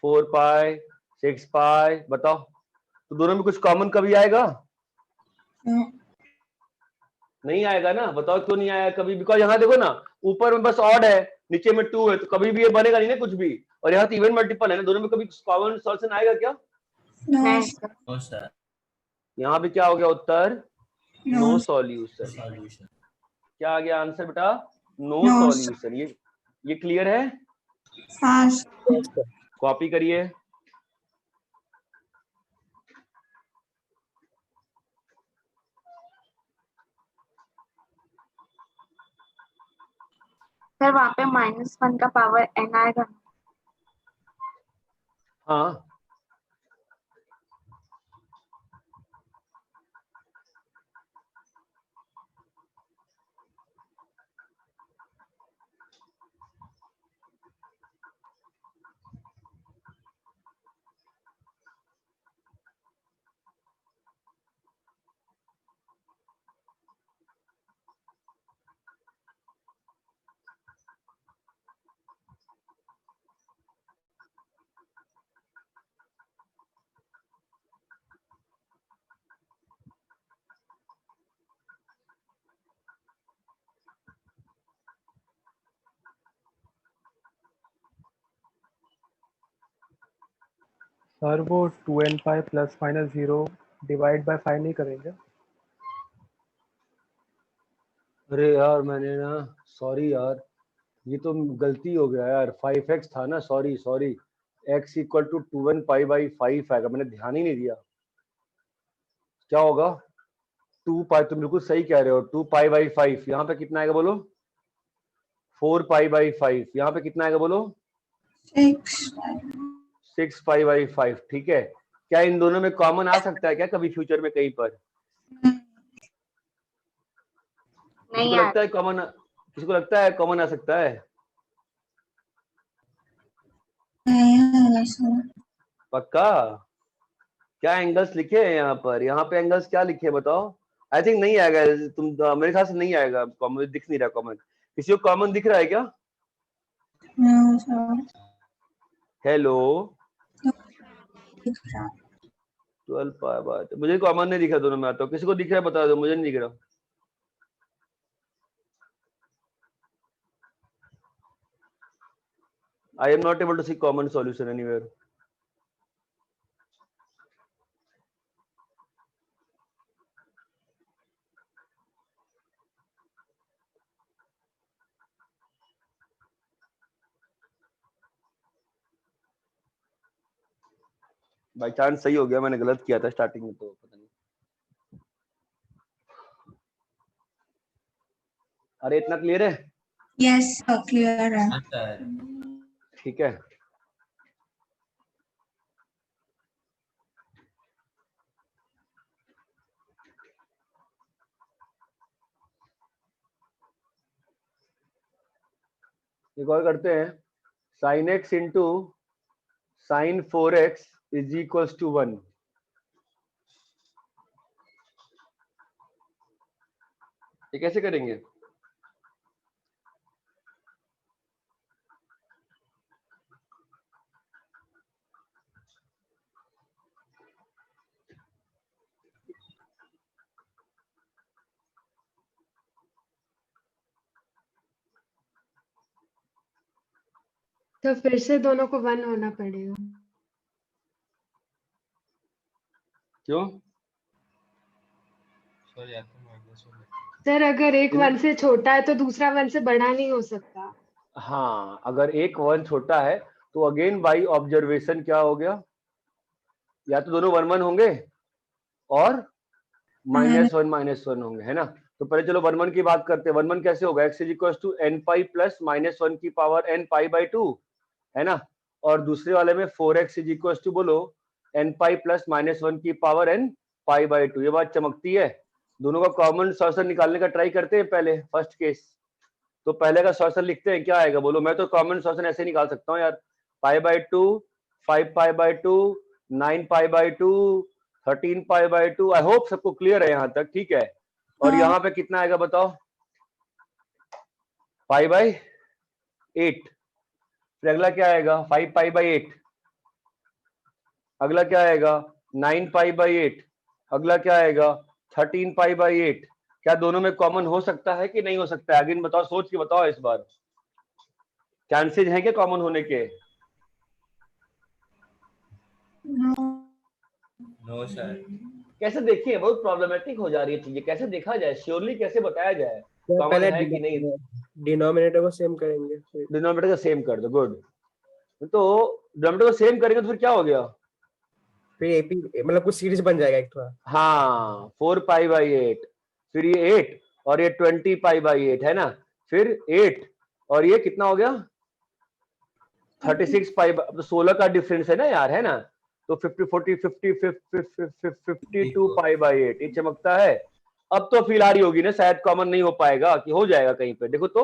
4 पाई, 6 पाई। बताओ तो दोनों में कुछ कॉमन कभी आएगा? नहीं आएगा ना। बताओ क्यों नहीं आएगा कभी? बिकॉज यहाँ देखो ना, ऊपर में बस ऑड है, नीचे में 2 है, तो कभी भी ये बनेगा नहीं ना कुछ भी। और यहाँ तो इवन मल्टीपल है ना, दोनों में कभी कॉमन सॉल्यूशन आएगा क्या? no no sir. यहाँ भी क्या हो गया उत्तर? No solution. सॉल्यूशन। क्या आ गया आंसर बेटा? No No, solution. ये क्लियर है? हाँ कॉपी करिए। सर वहाँ पे -1 का पावर n आएगा। हाँ सर वो 2n pi plus minus 0 divide by 5 नहीं करेंगे? अरे यार मैंने ना, सॉरी यार, ये तो गलती हो गया यार, 5x था ना, sorry sorry, x equal to 2n pi by 5 आएगा, मैंने ध्यान ही नहीं दिया। क्या होगा? 2 पाई, तुम बिल्कुल सही कह रहे हो, 2 पाई बाई 5, यहाँ पे कितना आएगा बोलो? 4 पाई बाई 5, यहाँ पे कितना आएगा बोलो? 6 पाई बाई 5, ठीक है। क्या इन दोनों में कॉमन आ सकता है क्या कभी फ्यूचर में कहीं पर? किसी को लगता है कॉमन, किसी को लगता है कॉमन आ सकता है? पक्का? क्या एंगल्स लिखे हैं यहाँ पर? यहाँ पे एंगल्स क्या लिखे हैं बताओ? आई थिंक नहीं आएगा, तुम मेरे ख्याल से नहीं आएगा कॉमन, दिख नहीं रहा कॉमन। किसी को कॉमन दिख रहा है क्या? हेलो, 12 पाई बाय, मुझे कॉमन नहीं दिख रहा दोनों में, तो किसी को दिख रहा है बता दो, मुझे नहीं दिख रहा। I am not able to see common solution anywhere. By chance सही हो गया, मैंने गलत किया था स्टार्टिंग में, तो पता नहीं। अरे इतना क्लियर है? यस क्लियर है। ठीक है, एक और करते हैं। sin x into sin 4x is equals to 1। ये कैसे करेंगे? तो फिर से दोनों को 1 होना पड़ेगा। क्यों? सर या तो माइनस हो सर अगर एक 1 से छोटा है तो दूसरा 1 से बड़ा नहीं हो सकता। हाँ, अगर एक 1 छोटा है तो अगेन बाई ऑब्जर्वेशन क्या हो गया? या तो दोनों 1 1 होंगे और -1 होंगे, है ना। तो पहले चलो 1 1 की बात करते हैं। 1 1 कैसे होगा? x is equal to n pi plus -1 की पावर n पाई बाई 2, है ना। और दूसरे वाले में 4x इज इक्वल टू बोलो n पाई प्लस -1 की पावर n पाई बाई 2। ये बात चमकती है। दोनों का कॉमन सॉल्यूशन निकालने का ट्राई करते हैं पहले, फर्स्ट केस। तो पहले का सॉल्यूशन लिखते हैं, क्या आएगा बोलो? मैं तो कॉमन सॉल्यूशन ऐसे निकाल सकता हूँ यार, pi by 2, 5 pi by 2, 9 pi by 2, 13 pi by 2। I hope सबको क्लियर है यहाँ तक, ठीक है। और यहाँ पे कितना आएगा बताओ? Pi by 8। फिर अगला क्या आएगा? 5 पाई बाई 8। अगला क्या आएगा? 9 पाई बाई 8। अगला क्या आएगा? 13 पाई बाई 8। क्या दोनों में कॉमन हो सकता है कि नहीं हो सकता है? अगेन बताओ, सोच के बताओ इस बार, चांसेस हैं क्या कॉमन होने के? No sir. कैसे देखिए, बहुत प्रॉब्लमेटिक हो जा रही है चीजें, कैसे देखा जाए, श्योरली कैसे बताया जाए तो कॉमन पहले है कि नहीं? डिनोमिनेटर को सेम करेंगे, फिर डिनोमिनेटर को सेम कर दो, गुड। तो डिनोमिनेटर को सेम करेंगे तो फिर क्या हो गया? फिर एपी मतलब कुछ सीरीज बन जाएगा एक थोड़ा। हाँ, 4 पाई बाई 8, फिर ये 8 और ये 20 पाई बाई 8, है ना। फिर 8 और ये कितना हो गया? 36 पाई, तो 16 का डिफरेंस है ना यार, है ना। तो 50 40 50 52 पाई बाई 8, ये चमकता है। अब तो फील आ रही होगी ना, शायद कॉमन नहीं हो पाएगा कि हो जाएगा कहीं पे, देखो तो।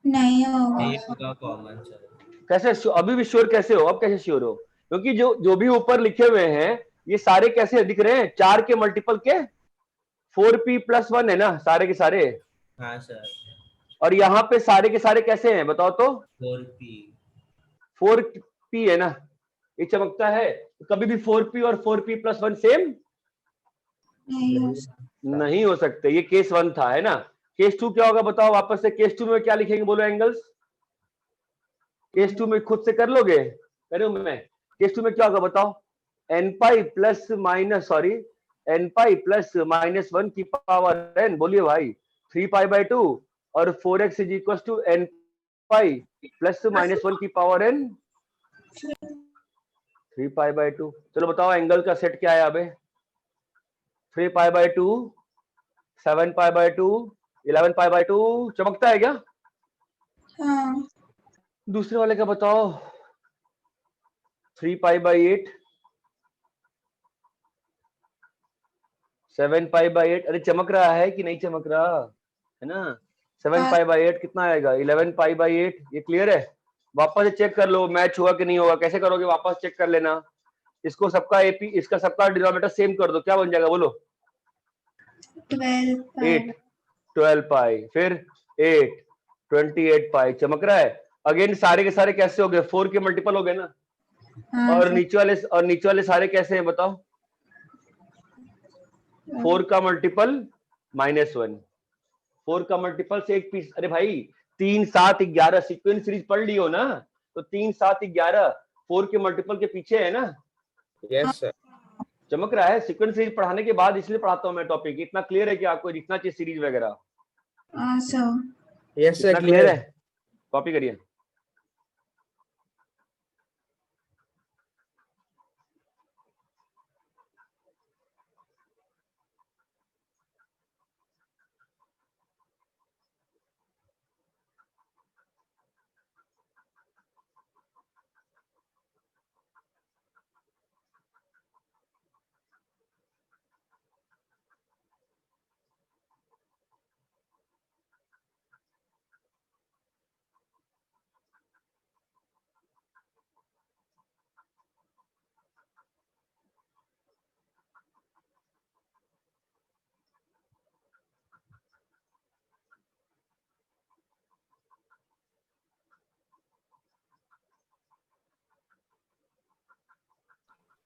नहीं होगा कॉमन सर। कैसे अभी भी श्योर कैसे हो? अब कैसे श्योर हो? क्योंकि जो भी ऊपर लिखे हुए हैं ये सारे कैसे दिख रहे हैं? 4 के मल्टीपल के 4p + 1 है ना, सारे के सारे। हाँ सर। और यहाँ पे सारे के सारे कैसे हैं बताओ तो? 4p है ना, ये चमकता है। कभी भी 4p और 4p + 1 सेम नहीं हो सकते। ये केस 1 था, है ना। केस 2 क्या होगा बताओ वापस से? केस 2 में क्या लिखेंगे बोलो एंगल्स? केस 2 में खुद से कर लोगे? करूं मैं? केस 2 में क्या होगा बताओ? N pi plus minus sorry n pi plus minus 1 की पावर एन, बोलिए भाई 3 पाई/2 और 4x is equal to n pi plus minus 1 की पावर एन 3 पाई/2। चलो बताओ एंगल का सेट क्या है अबे? 3 पाई/2, 7 पाई/2, 11 पाई/2 चमकता है क्या? हाँ दूसरे वाले का बताओ 3 पाई/8, 7 पाई/8। अरे चमक रहा है कि नहीं चमक रहा है ना? 7 पाई/8 कितना आएगा? 11 पाई/8। ये क्लियर है? वापस से चेक कर लो मैच हुआ कि नहीं होगा। कैसे करोगे? वापस चेक कर लेना। इसको सबका एपी, इसका सबका डिनोमिनेटर सेम कर दो, क्या बन जाएगा बोलो? 12 पाई 8 12 पाई, फिर 8 28 पाई। चमक रहा है? अगेन सारे के सारे कैसे हो गए? 4 के मल्टीपल हो गए ना। हाँ और सर नीचे वाले सारे कैसे हैं बताओ? 4 का मल्टीपल -1, 4 का मल्टीपल से एक पीस। अरे भाई 3 7 11 सीक्वेंस सीरीज पढ़ लियो ना, तो 3 7 11 4 के मल्टीपल के पीछे है ना। Yes sir. चमक रहा है? सीक्वेंस सीरीज पढ़ाने के बाद इसलिए पढ़ाता हूं मैं टॉपिक। इतना क्लियर है कि आपको लिखना चाहिए सीरीज वगैरह? हाँ सर यस सर इतना क्लियर क्लियर है। है? कॉपी करिए।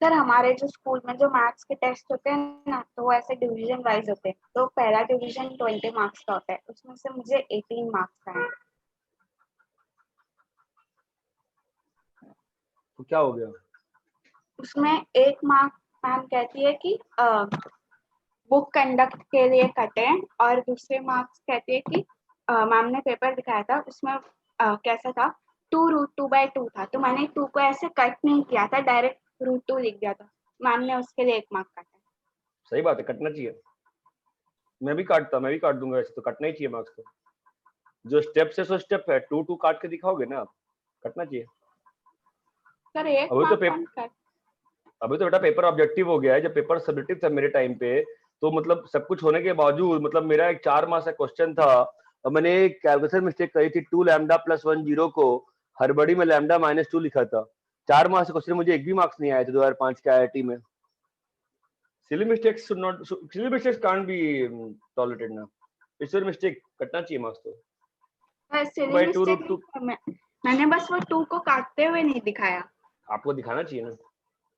सर हमारे जो स्कूल में जो मैथ्स के टेस्ट होते हैं ना, तो वो ऐसे डिवीजन वाइज होते हैं। तो पहला डिवीजन 20 मार्क्स का होता है, उसमें से मुझे 18 मार्क्स आए। तो क्या हो गया? उसमें 1 मार्क मैम कहती है कि बुक कंडक्ट के लिए कटे, और दूसरे मार्क्स कहती है कि मैम ने पेपर दिखाया था उसमें कैसा था, 2√2/2 था, तो मैंने 2 को ऐसे कट नहीं किया था, डायरेक्ट √2 लिख दिया था। मैम ने उसके लिए 1 मार्क काटा। सही बात है, कटना चाहिए। मैं भी काट दूंगा ऐसे, तो कटना ही चाहिए मार्क्स। तो जो स्टेप्स है सो स्टेप है, 2 काट के दिखाओगे ना आप, कटना चाहिए। सर 1 अभी तो मार्क पेपर, कौन कट? अभी तो बेटा पेपर ऑब्जेक्टिव हो गया है। जब पेपर सब्जेक्टिव था मेरे टाइम पे, तो मतलब सब कुछ होने के बावजूद, मतलब मेरा एक 4 मार्क्स का क्वेश्चन था और मैंने एक कैलकुलेशन मिस्टेक करी थी, 2 लैम्डा प्लस 1 जीरो को हड़बड़ी में लैम्डा -2 लिखा था। 4 मार्क्स का क्वेश्चन, मुझे एक भी मार्क्स नहीं आए थे 2005 के IIT में। Silly mistakes can't be tolerated ना। पिछले मिस्टेक कटना चाहिए मार्क्स। तो सिली भाई मिस्टेक 2√2 मैंने बस वो 2 को काटते हुए नहीं दिखाया। आपको दिखाना चाहिए ना,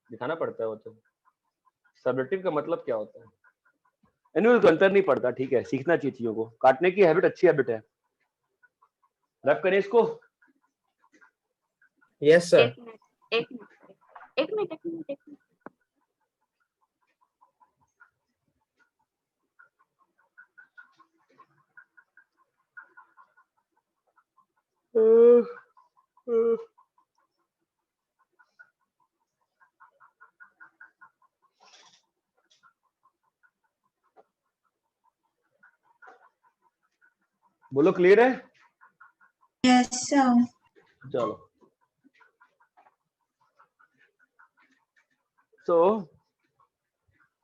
दिखाना पड़ता है वो तो। सब्जेक्टिव का मतलब क्या होता है? एनुअल तो अंतर नहीं पड़ता, ठीक है, सीखना चाहिए चीजों को। काटने की हैबिट अच्छी हैबिट है। रब करें इसको। Yes sir. 1 minute 1 minute 1 minute 1 minute 1 minute. बोलो क्लियर है? यस सर चलो सो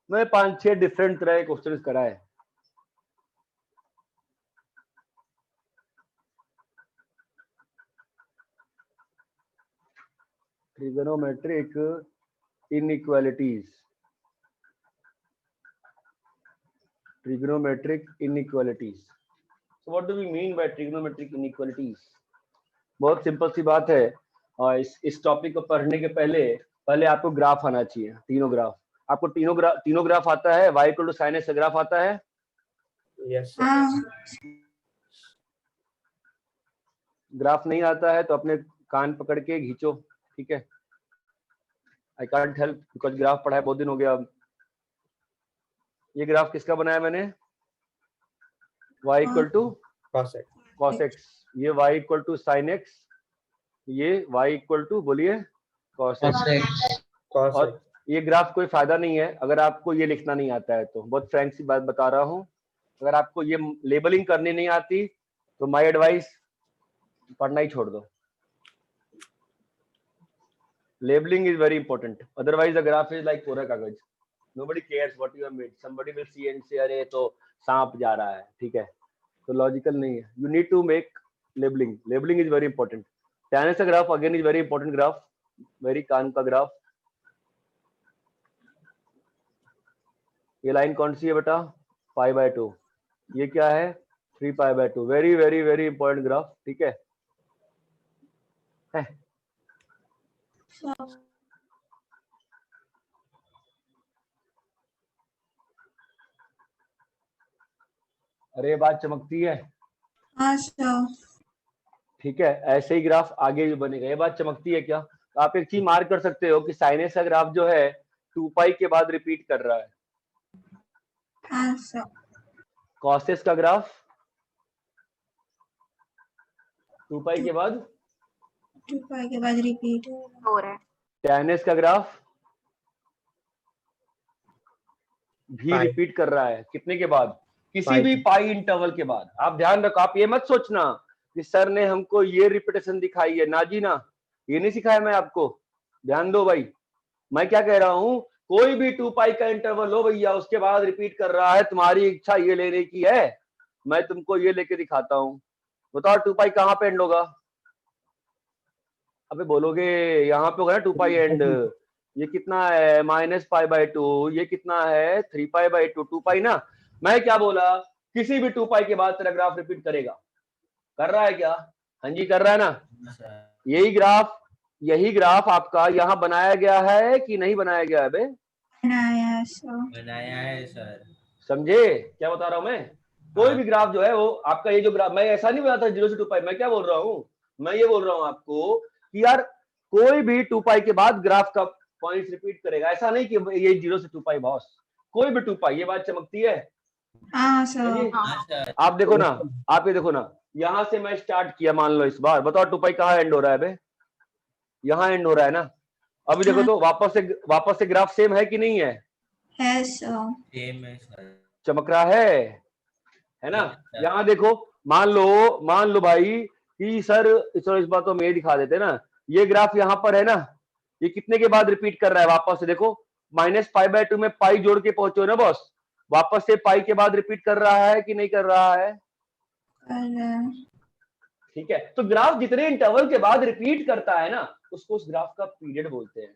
मैं 5-6 डिफरेंट तरह के क्वेश्चन कराए। Trigonometric inequalities, trigonometric inequalities. So what do we mean by trigonometric inequalities? बहुत सिंपल सी बात है। और इस टॉपिक को पढ़ने के पहले आपको ग्राफ आना चाहिए, तीनों ग्राफ। आपको तीनों ग्राफ आता है? y = sin x ग्राफ आता है? Yes sir. हाँ ग्राफ नहीं आता है तो अपने कान पकड़ के खींचो, ठीक है? I can't help because graph पढ़ा है बहुत दिन हो गया। अब ये ग्राफ किसका बनाया मैंने? y equal to cos x, cos x, ये y equal to sin x, ये y इक्वल टू बोलिए cos x। cos और x. ये ग्राफ कोई फायदा नहीं है अगर आपको ये लिखना नहीं आता है तो, बहुत फ्रैंक सी बात बता रहा हूँ। अगर आपको ये लेबलिंग करनी नहीं आती तो माय एडवाइस पढ़ना ही छोड़ दो। Labelling is very important, otherwise the graph is like कोरा कागज, nobody cares what you have made, somebody will see and say अरे तो सांप जा रहा है, ठीक है, तो लॉजिकल नहीं है। You need to make labelling, labelling is very important. tan का graph again is very important graph, very कान का ग्राफ। ये लाइन कौन सी है बेटा? π/2, ये क्या है? 3π/2, very very very important graph, ठीक है। अरे ये बात चमकती है, हाँ सर। ठीक है, ऐसे ही ग्राफ आगे भी बनेगा। ये बात चमकती है क्या? तो आप एक चीज मार्क कर सकते हो कि साइनस का ग्राफ जो है 2π के बाद रिपीट कर रहा है। हाँ सर। कॉसेस का ग्राफ 2π के बाद 2π के बाद रिपीट हो रहा है। टैनस का ग्राफ भी Pi. रिपीट कर रहा है, कितने के बाद? किसी Pi. भी पाई इंटरवल के बाद। आप ध्यान रखो, आप ये मत सोचना कि सर ने हमको ये रिपीटेशन दिखाई है, ना जी ना, ये नहीं सिखाया मैं आपको। ध्यान दो भाई, मैं क्या कह रहा हूं, कोई भी 2π का इंटरवल हो भैया, उसके बाद रिपीट कर रहा है, तुम्हारी इच्छा ये लेने की है, मैं तुमको ये लेके दिखाता हूं। बताओ 2π कहां पे एंड होगा? अबे बोलोगे यहाँ पे होगा ना 2π एंड, ये कितना है? -π/2, ये कितना है? 3π/2, 2π ना। मैं क्या बोला, किसी भी 2π के बाद तेरा ग्राफ रिपीट करेगा। कर रहा है क्या? हाँ जी कर रहा है ना। यही ग्राफ आपका यहाँ बनाया गया है कि नहीं बनाया गया है बे? बनाया सर। बनाया है सर। समझे क्या बता रहा हूँ मैं? कोई भी ग्राफ जो है वो आपका, ये जो ग्राफ, मैं ऐसा नहीं बताता 0 से 2π, मैं क्या बोल रहा हूँ, मैं ये बोल रहा हूँ आपको कि यार कोई भी 2π के बाद ग्राफ का पॉइंट्स रिपीट करेगा, ऐसा नहीं कि ये 0 से 2π बॉस, कोई भी 2π। ये बात चमकती है? हाँ सर। हाँ सर। आप देखो ना, आप ये देखो ना, यहां से मैं स्टार्ट किया, मान लो इस बार, बताओ 2π कहाँ एंड हो रहा है बे? यहाँ एंड हो रहा है ना। अभी देखो तो वापस से ग्राफ सेम है कि नहीं है? है सर। सेम है सर। चमक रहा है ना। यहाँ देखो, मान लो भाई कि सर इस बात तो मैं दिखा देते ना, ये ग्राफ यहाँ पर है ना, ये कितने के बाद रिपीट कर रहा है? वापस से देखो, -π/2 में पाई जोड़ के पहुंचो ना बॉस, वापस से पाई के बाद रिपीट कर रहा है कि नहीं कर रहा है? ठीक है, तो ग्राफ जितने इंटरवल के बाद रिपीट करता है ना, उसको उस ग्राफ का पीरियड बोलते हैं।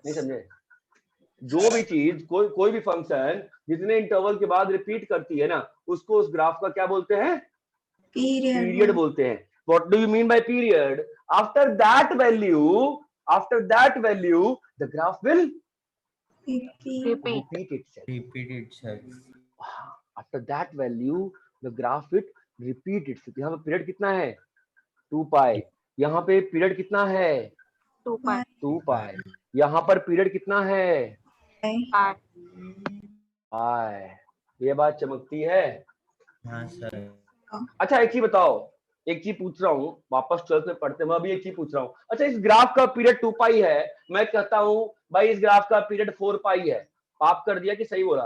नहीं समझे? जो भी चीज, कोई भी फंक्शन जितने इंटरवल के बाद रिपीट करती है ना, उसको उस ग्राफ का क्या बोलते हैं? पीरियड बोलते हैं। What do you mean by period? After that value the graph will repeat itself. After that value the graph will repeat itself. यहाँ पे पीरियड कितना है? 2π। यहाँ पे पीरियड कितना है? 2π। यहाँ पर पीरियड कितना है? पाई। ये बात चमकती है? हाँ सर। अच्छा एक चीज बताओ, एक चीज पूछ रहा हूँ, वापस 12th में पढ़ते हैं, मैं अभी एक चीज पूछ रहा हूँ। अच्छा इस ग्राफ का पीरियड 2π है, मैं कहता हूँ भाई इस ग्राफ का पीरियड 4π है, पाप कर दिया कि सही बोला?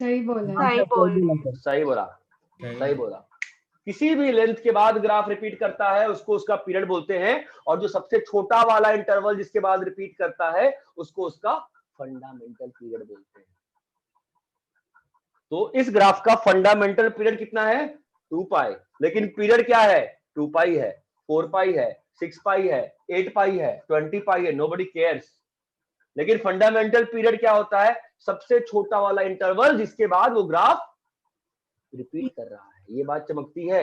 सही बोला। सही बोला। किसी भी लेंथ के बाद ग्राफ रिपीट करता है, उसको उसका पीरियड बोलते हैं, और जो सबसे छोटा वाला इंटरवल जिसके बाद रिपीट करता है, उसको उसका फंडामेंटल पीरियड बोलते हैं। तो इस ग्राफ का फंडामेंटल पीरियड कितना है? 2π। लेकिन पीरियड क्या है? 2π है, 4π है, 6π है, 8π है, 20π है, नोबडी केयर्स। लेकिन फंडामेंटल पीरियड क्या होता है? सबसे छोटा वाला इंटरवल जिसके बाद वो ग्राफ रिपीट कर रहा है। ये बात चमकती है?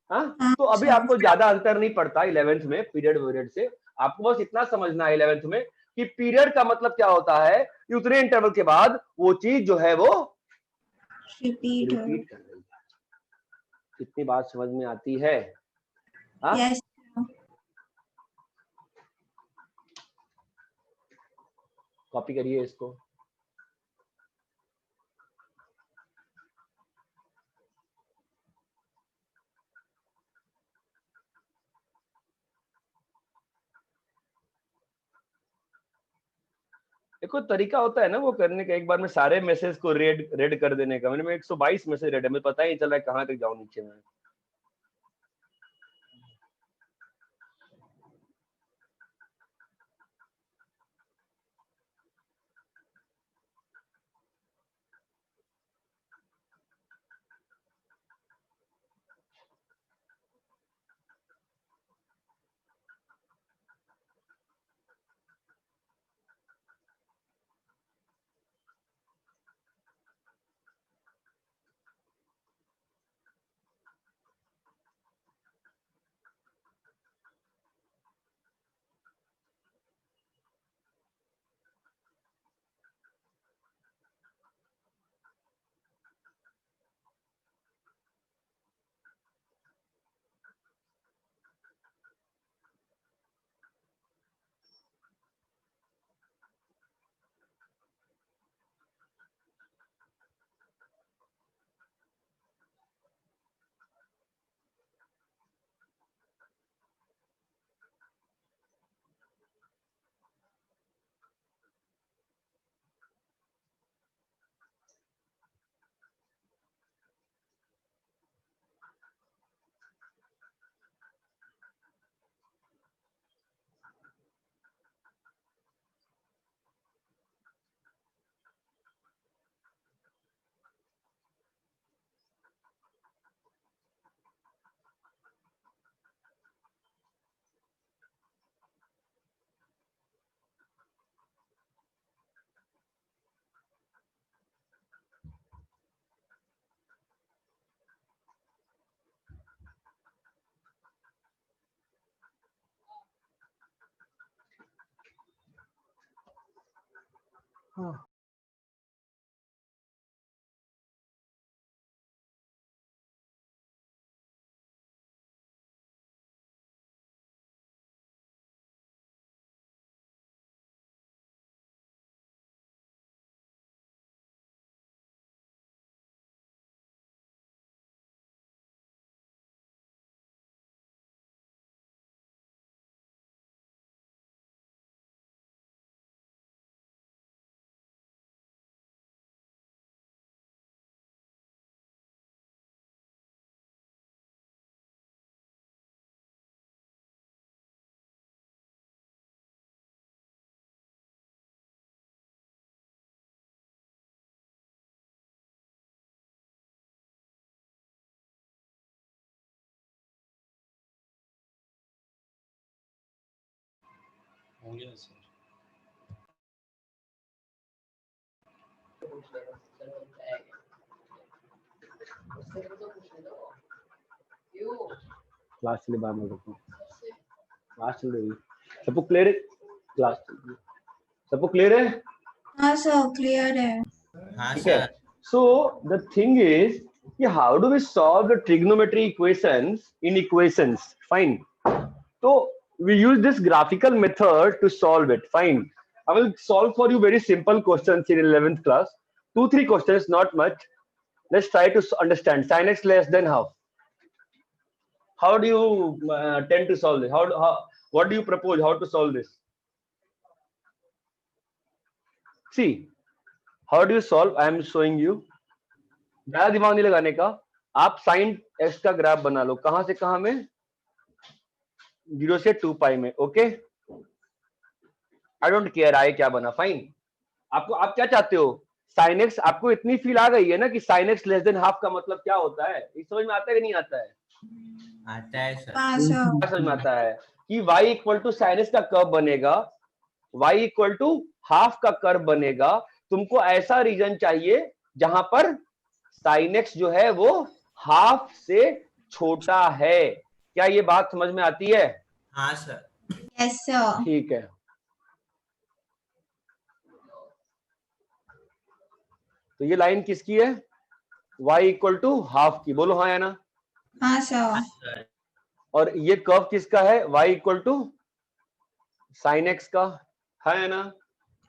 हाँ, तो अभी आपको ज्यादा अंतर नहीं पड़ता 11th में पीरियड से, आपको बस इतना समझना है 11th में कि पीरियड का मतलब क्या होता है कि उतने इंटरवल के बाद वो चीज जो है वो रिपीट कर रही है। कितनी बात समझ में आती है? हाँ? Yes. कॉपी करिए इसको। देखो तरीका होता है ना वो करने का, एक बार में सारे मैसेज को रेड कर देने का। मैंने 122 मैसेज रेड है, मुझे पता ही नहीं चला कहाँ तक जाऊं नीचे में। हाँ। हो गया सर। क्लास चले बाद में करता हूँ। क्लास चल रही है, सबको क्लियर है? क्लास चल रही है, सबको क्लियर है? हाँ सर क्लियर है। हाँ ठीक है। Sir. So the thing is, how do we solve the trigonometry equations in equations? Fine. So we use this graphical method to solve it. Fine. I will solve for you very simple questions in 11th class. 2-3 questions, not much. Let's try to understand. Sin x less than half. How do you tend to solve this? What do you propose? How to solve this? See, how do you solve? I am showing you. ज्यादा दिमाग नहीं लगाने का, आप sin x का graph बना लो। कहां से कहां में? 0 से 2 पाई में। ओके, आई डोंट केयर आए क्या बना। फाइन। आपको, आप क्या चाहते हो? sin x, आपको इतनी फील आ गई है ना कि sin x less than half का मतलब क्या होता है? ये समझ में आता है कि नहीं आता है? आता है सर। हाँ सर। समझ में आता है कि y equal to sin x का कर्व बनेगा, y इक्वल टू हाफ का कर्व बनेगा। तुमको ऐसा रीजन चाहिए जहां पर sin x जो है वो हाफ से छोटा है। क्या ये बात समझ में आती है? हाँ सर। Yes sir. ठीक है। तो ये लाइन किसकी है? y इक्वल टू हाफ की। बोलो हाँ या ना? हाँ सर। और ये कर्व किसका है? y equal to sin x का है ना?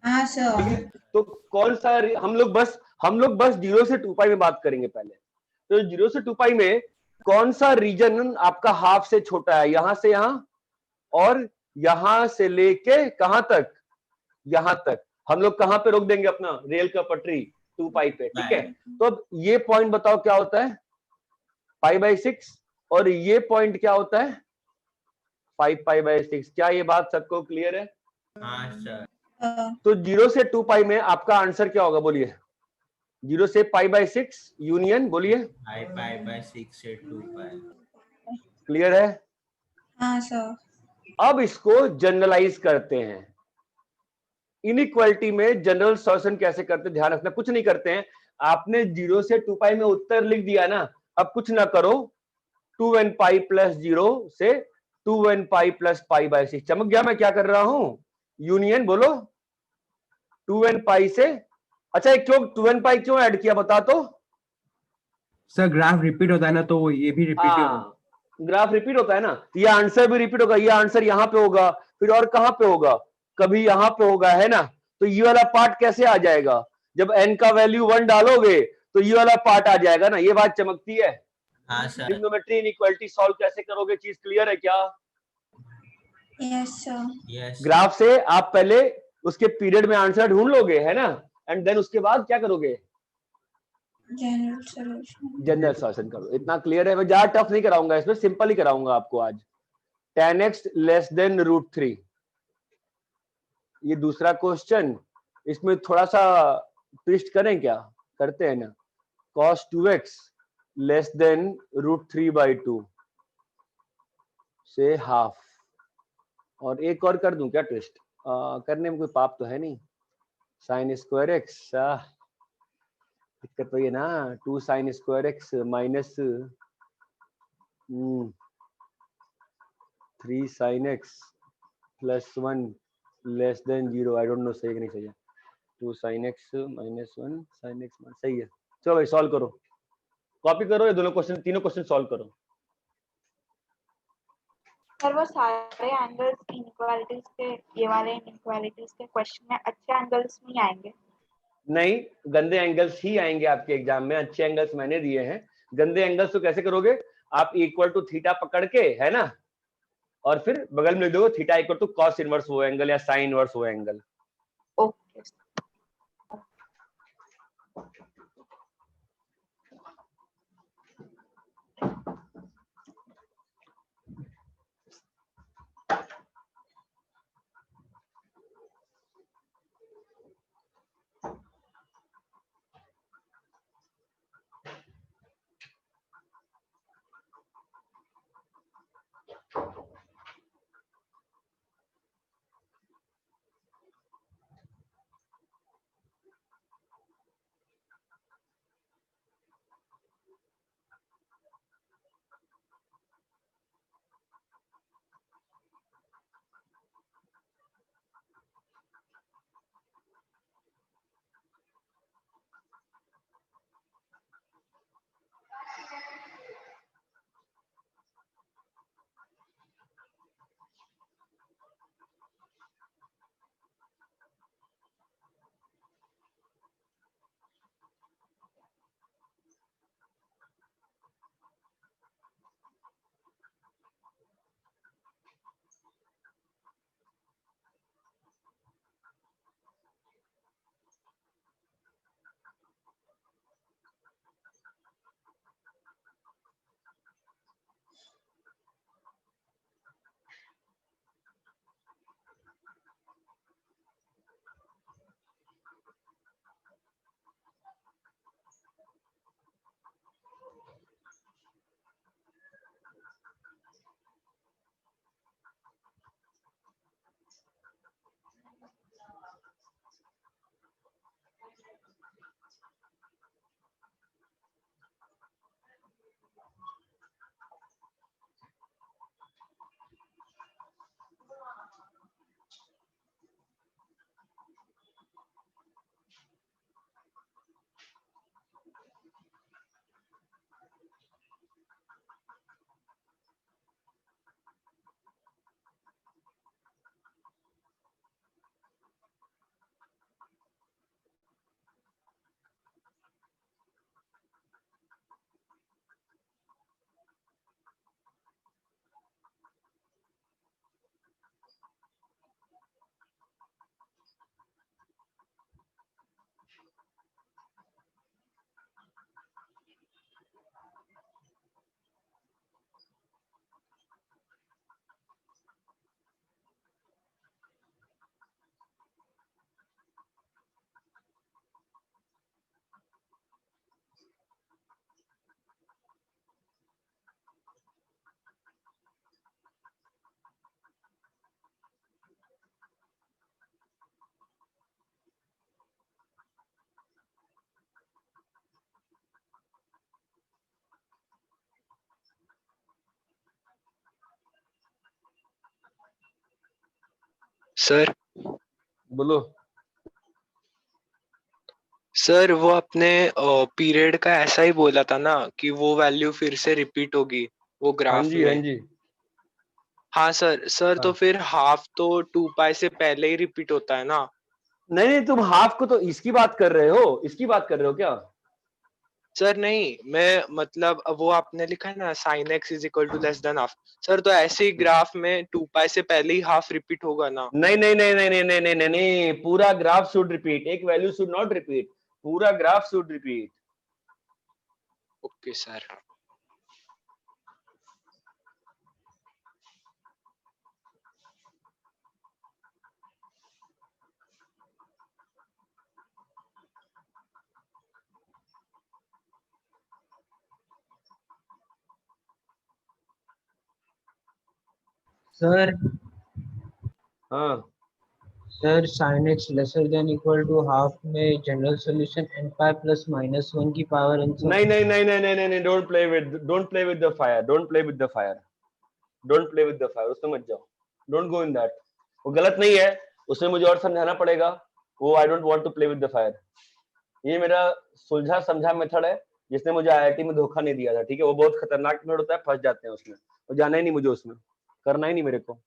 हाँ सर। तो कौन सा हम लोग बस 0 से 2 पाई में बात करेंगे पहले। तो 0 से 2 पाई में कौन सा रीजन आपका हाफ से छोटा है, यहां से यहां और यहां से लेके कहां तक, यहां तक। हम लोग कहां पे रोक देंगे अपना रेल का पटरी, 2 पाई पे, ठीक है। तो अब ये पॉइंट बताओ क्या होता है, π/6, और ये पॉइंट क्या होता है 5π/6। क्या ये बात सबको क्लियर है? हाँ सर। तो 0 से 2 पाई में आपका आंसर क्या होगा, बोलिए। 0 से π/6 यूनियन, बोलिए। 5π/6 से 2 पाई। क्लियर है? हाँ सर। अब इसको जनरलाइज करते हैं। इनइक्वालिटी में जनरल सॉल्यूशन कैसे करते हैं, ध्यान रखना, कुछ नहीं करते हैं। आपने 0 से 2 पाई में उत्तर लिख दिया ना, अब कुछ ना करो। 2n पाई प्लस 0 से 2n पाई प्लस π/6। चमक गया मैं क्या कर रहा हूं, यूनियन, बोलो। 2n पाई से, अच्छा एक क्यों 2n पाई क्यों ऐड किया बता तो। सर ग्राफ रिपीट होता है ना, तो ये भी रिपीट ही होगा। ग्राफ रिपीट होता है ना, तो ये आंसर भी रिपीट होगा। ये आंसर यहाँ पे होगा, फिर और कहां पे होगा, कभी यहाँ पे होगा, है ना। तो ये वाला पार्ट कैसे आ जाएगा, जब n का वैल्यू 1 डालोगे तो ये वाला पार्ट आ जाएगा ना। ये बात चमकती है। हाँ सर। ट्रिग्नोमेट्री इनइक्वालिटी सॉल्व कैसे करोगे, चीज क्लियर है क्या? Yes sir. यस। ग्राफ से आप पहले उसके पीरियड में आंसर ढूंढ लोगे, है ना, एंड देन उसके बाद क्या करोगे, जनरल सॉल्यूशन। जनरल सॉल्यूशन करो। इतना क्लियर है? मैं ज्यादा टफ नहीं कराऊंगा इसमें, सिंपल ही कराऊंगा आपको आज। tan x लेस देन √3, ये दूसरा क्वेश्चन। इसमें थोड़ा सा ट्विस्ट करें क्या, करते हैं ना। cos 2x लेस देन √3/2 से हाफ। और एक और कर दूं क्या ट्विस्ट, करने में कोई पाप तो है नहीं। sin²x, दिक्कत तो ये ना, 2 sin² minus 3 sin x plus 1 less than 0। I don't know सही है कि नहीं सही है। 2 sin x minus 1 sin x, सही है। चलो भाई सॉल्व करो, कॉपी करो, ये दोनों क्वेश्चन, तीनों क्वेश्चन सॉल्व करो। सर वो सारे एंगल्स इनइक्वालिटीज के, ये वाले इनइक्वालिटीज के क्वेश्चन में अच्छे एंगल्स नहीं आएंगे। नहीं, गंदे एंगल्स ही आएंगे आपके एग्जाम में। अच्छे एंगल्स मैंने दिए हैं, गंदे एंगल्स तो कैसे करोगे आप, इक्वल टू थीटा पकड़ के, है ना, और फिर बगल में लिख दोगे theta equal to cos inverse वो एंगल या साइन इनवर्स वो एंगल। ओके। सर बोलो। सर वो आपने पीरियड का ऐसा ही बोला था ना कि वो वैल्यू फिर से रिपीट होगी वो हाँ ग्राफ जी, हाँ में। जी। हाँ सर, सर तो हाँ। फिर हाफ तो 2 पाई से पहले ही रिपीट होता है ना? नहीं नहीं, तुम हाफ को तो इसकी बात कर रहे हो, इसकी बात कर रहे हो क्या? सर नहीं, मैं मतलब वो आपने लिखा है ना sin x is equal to less than half. Sir तो ऐसे ही ग्राफ में 2 पाई से पहले ही हाफ रिपीट होगा ना? नहीं नहीं नहीं नहीं नहीं नहीं नहीं नहीं नहीं, पूरा ग्राफ शुड रिपीट, एक वैल्यू शुड नॉट रिपीट, पूरा graph should repeat. Okay sir. Sir हाँ sir sin x lesser than equal to half में general solution n pi plus -1 की पावर n नहीं नहीं नहीं नहीं नहीं नहीं, don't play with the fire, don't play with the fire, don't play with the fire, उसमें मत जाओ, डोंट गो इन दैट। वो गलत नहीं है, उसमें मुझे और समझाना पड़ेगा, वो I don't want to play with the fire. ये मेरा सुलझा समझा मेथड है, जिसने मुझे आईआईटी में धोखा नहीं दिया था, ठीक है? वो बहुत खतरनाक मेथड होता है, फंस जाते हैं उसमें, वो जाना ही नहीं मुझे, उसमें करना ही नहीं मेरे को।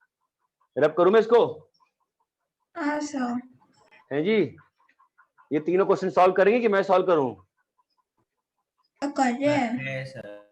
रब करूं मैं इसको? हाँ सर। हैं जी? ये तीनों क्वेश्चन सॉल्व करेंगे कि मैं सॉल्व करूं? तो कर रहे हैं। है सर।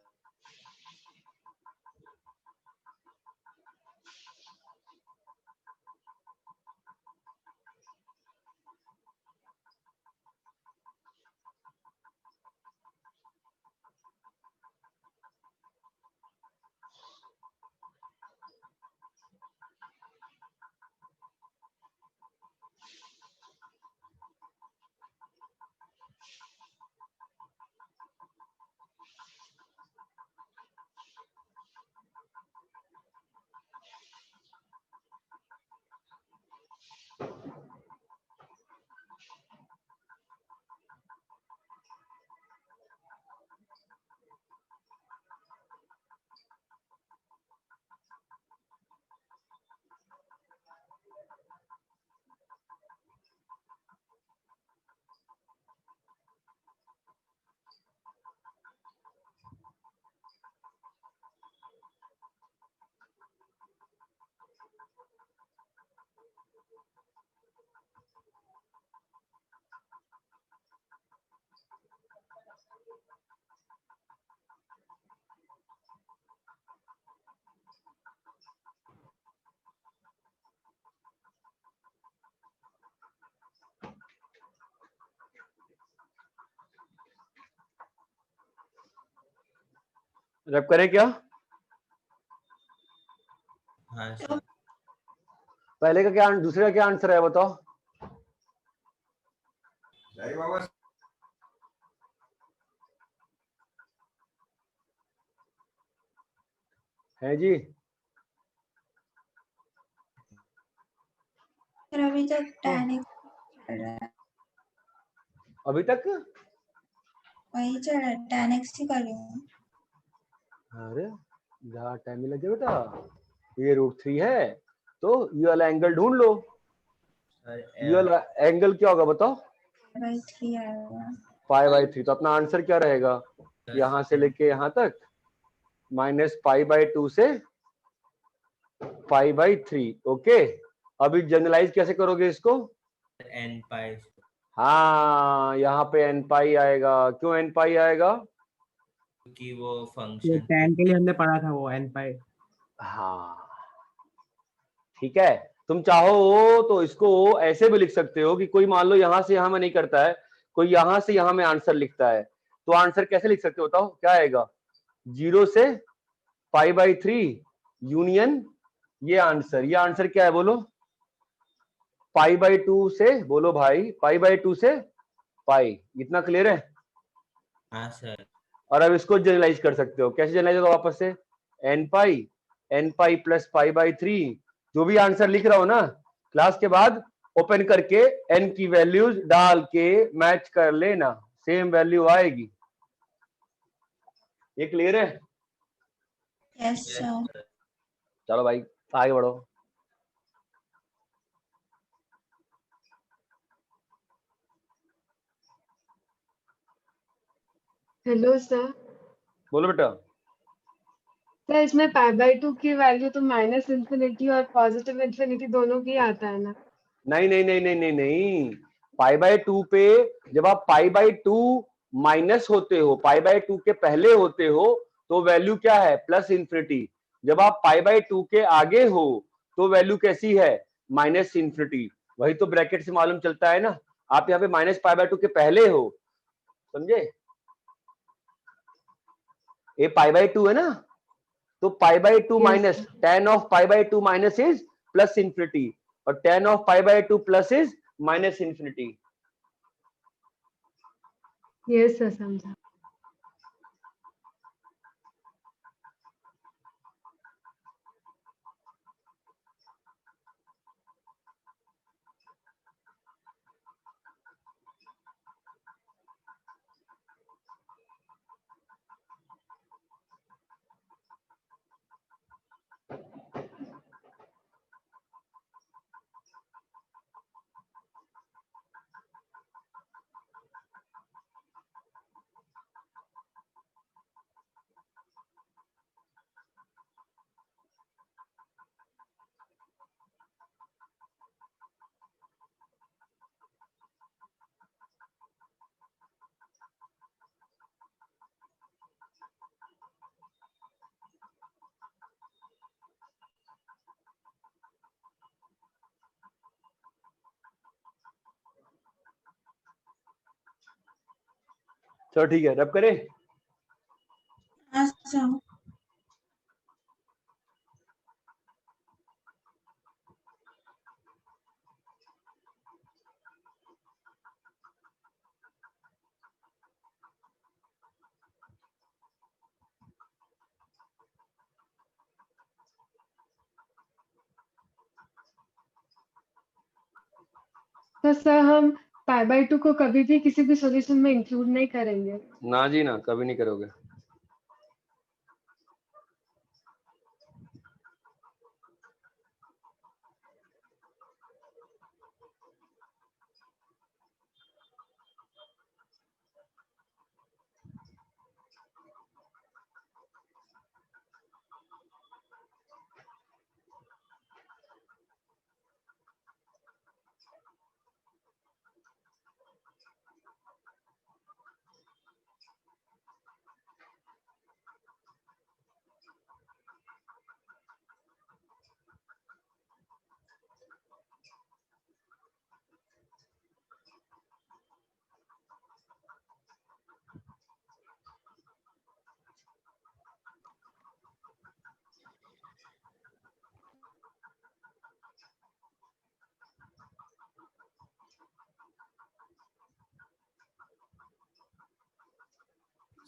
रब करें क्या? हाँ सर। पहले का क्या, दूसरे का क्या आंसर है बताओ? है जी? फिर अभी तक tan x चल रहा है, अभी तक? वही चल रहा है, tan x ही कर रही हूँ। अरे जहाँ टाइम मिला गया बेटा, ये √3 है, तो ये वाला एंगल ढूंढ लो। ये वाला एंगल क्या होगा बताओ? by 3 आएगा। π/3, तो अपना आंसर क्या रहेगा? यहाँ से लेके यहाँ तक -π/2 से π/3। ओके, अभी जनरलाइज कैसे करोगे इसको? n पाई। हाँ, यहाँ पे n π आएगा। क्यों n π आएगा? क्योंकि वो ये फंक्शन tan के लिए हमने पढ़ा था वो n पाई। हाँ ठीक है, तुम चाहो तो इसको ऐसे भी लिख सकते हो कि कोई मान लो यहां से यहां में नहीं करता है, कोई यहां से यहां में आंसर लिखता है, तो आंसर कैसे लिख सकते हो बताओ? क्या आएगा? 0 से π/3 यूनियन ये आंसर, ये आंसर क्या है बोलो? π/2 से, बोलो भाई, π/2 से पाई। इतना क्लियर है? हाँ सर। और अब इसको जनरलाइज कर सकते हो, कैसे जनरलाइज होगा वापस से? n π प्लस π/3, जो भी आंसर लिख रहा हो ना, क्लास के बाद ओपन करके n की वैल्यूज डाल के मैच कर लेना, सेम वैल्यू आएगी। ये क्लियर है? Yes sir. चलो भाई आगे बढ़ो। Hello sir. बोलो बेटा। सर इसमें π/2 की वैल्यू तो माइनस इंफिनिटी और पॉजिटिव इंफिनिटी दोनों की आता है ना? नहीं नहीं नहीं नहीं नहीं नहीं, π/2 पे जब आप π/2 माइनस होते हो, π/2 के पहले होते हो तो वैल्यू क्या है? Plus infinity. जब आप π/2 के आगे हो तो वैल्यू कैसी है? Minus infinity. वही तो ब्रैकेट से मालूम चलता है ना। आप यहाँ पे माइनस π/2 के पहले हो, समझे? ये π/2 है ना, तो π/2 minus tan of π/2 minus is plus infinity और tan of π/2 plus is minus infinity. Yes sir, समझा। चलो ठीक है, रब करें। हाँ सर। तो सर हम π/2 को कभी भी किसी भी सॉल्यूशन में इंक्लूड नहीं करेंगे? ना जी ना, कभी नहीं करोगे।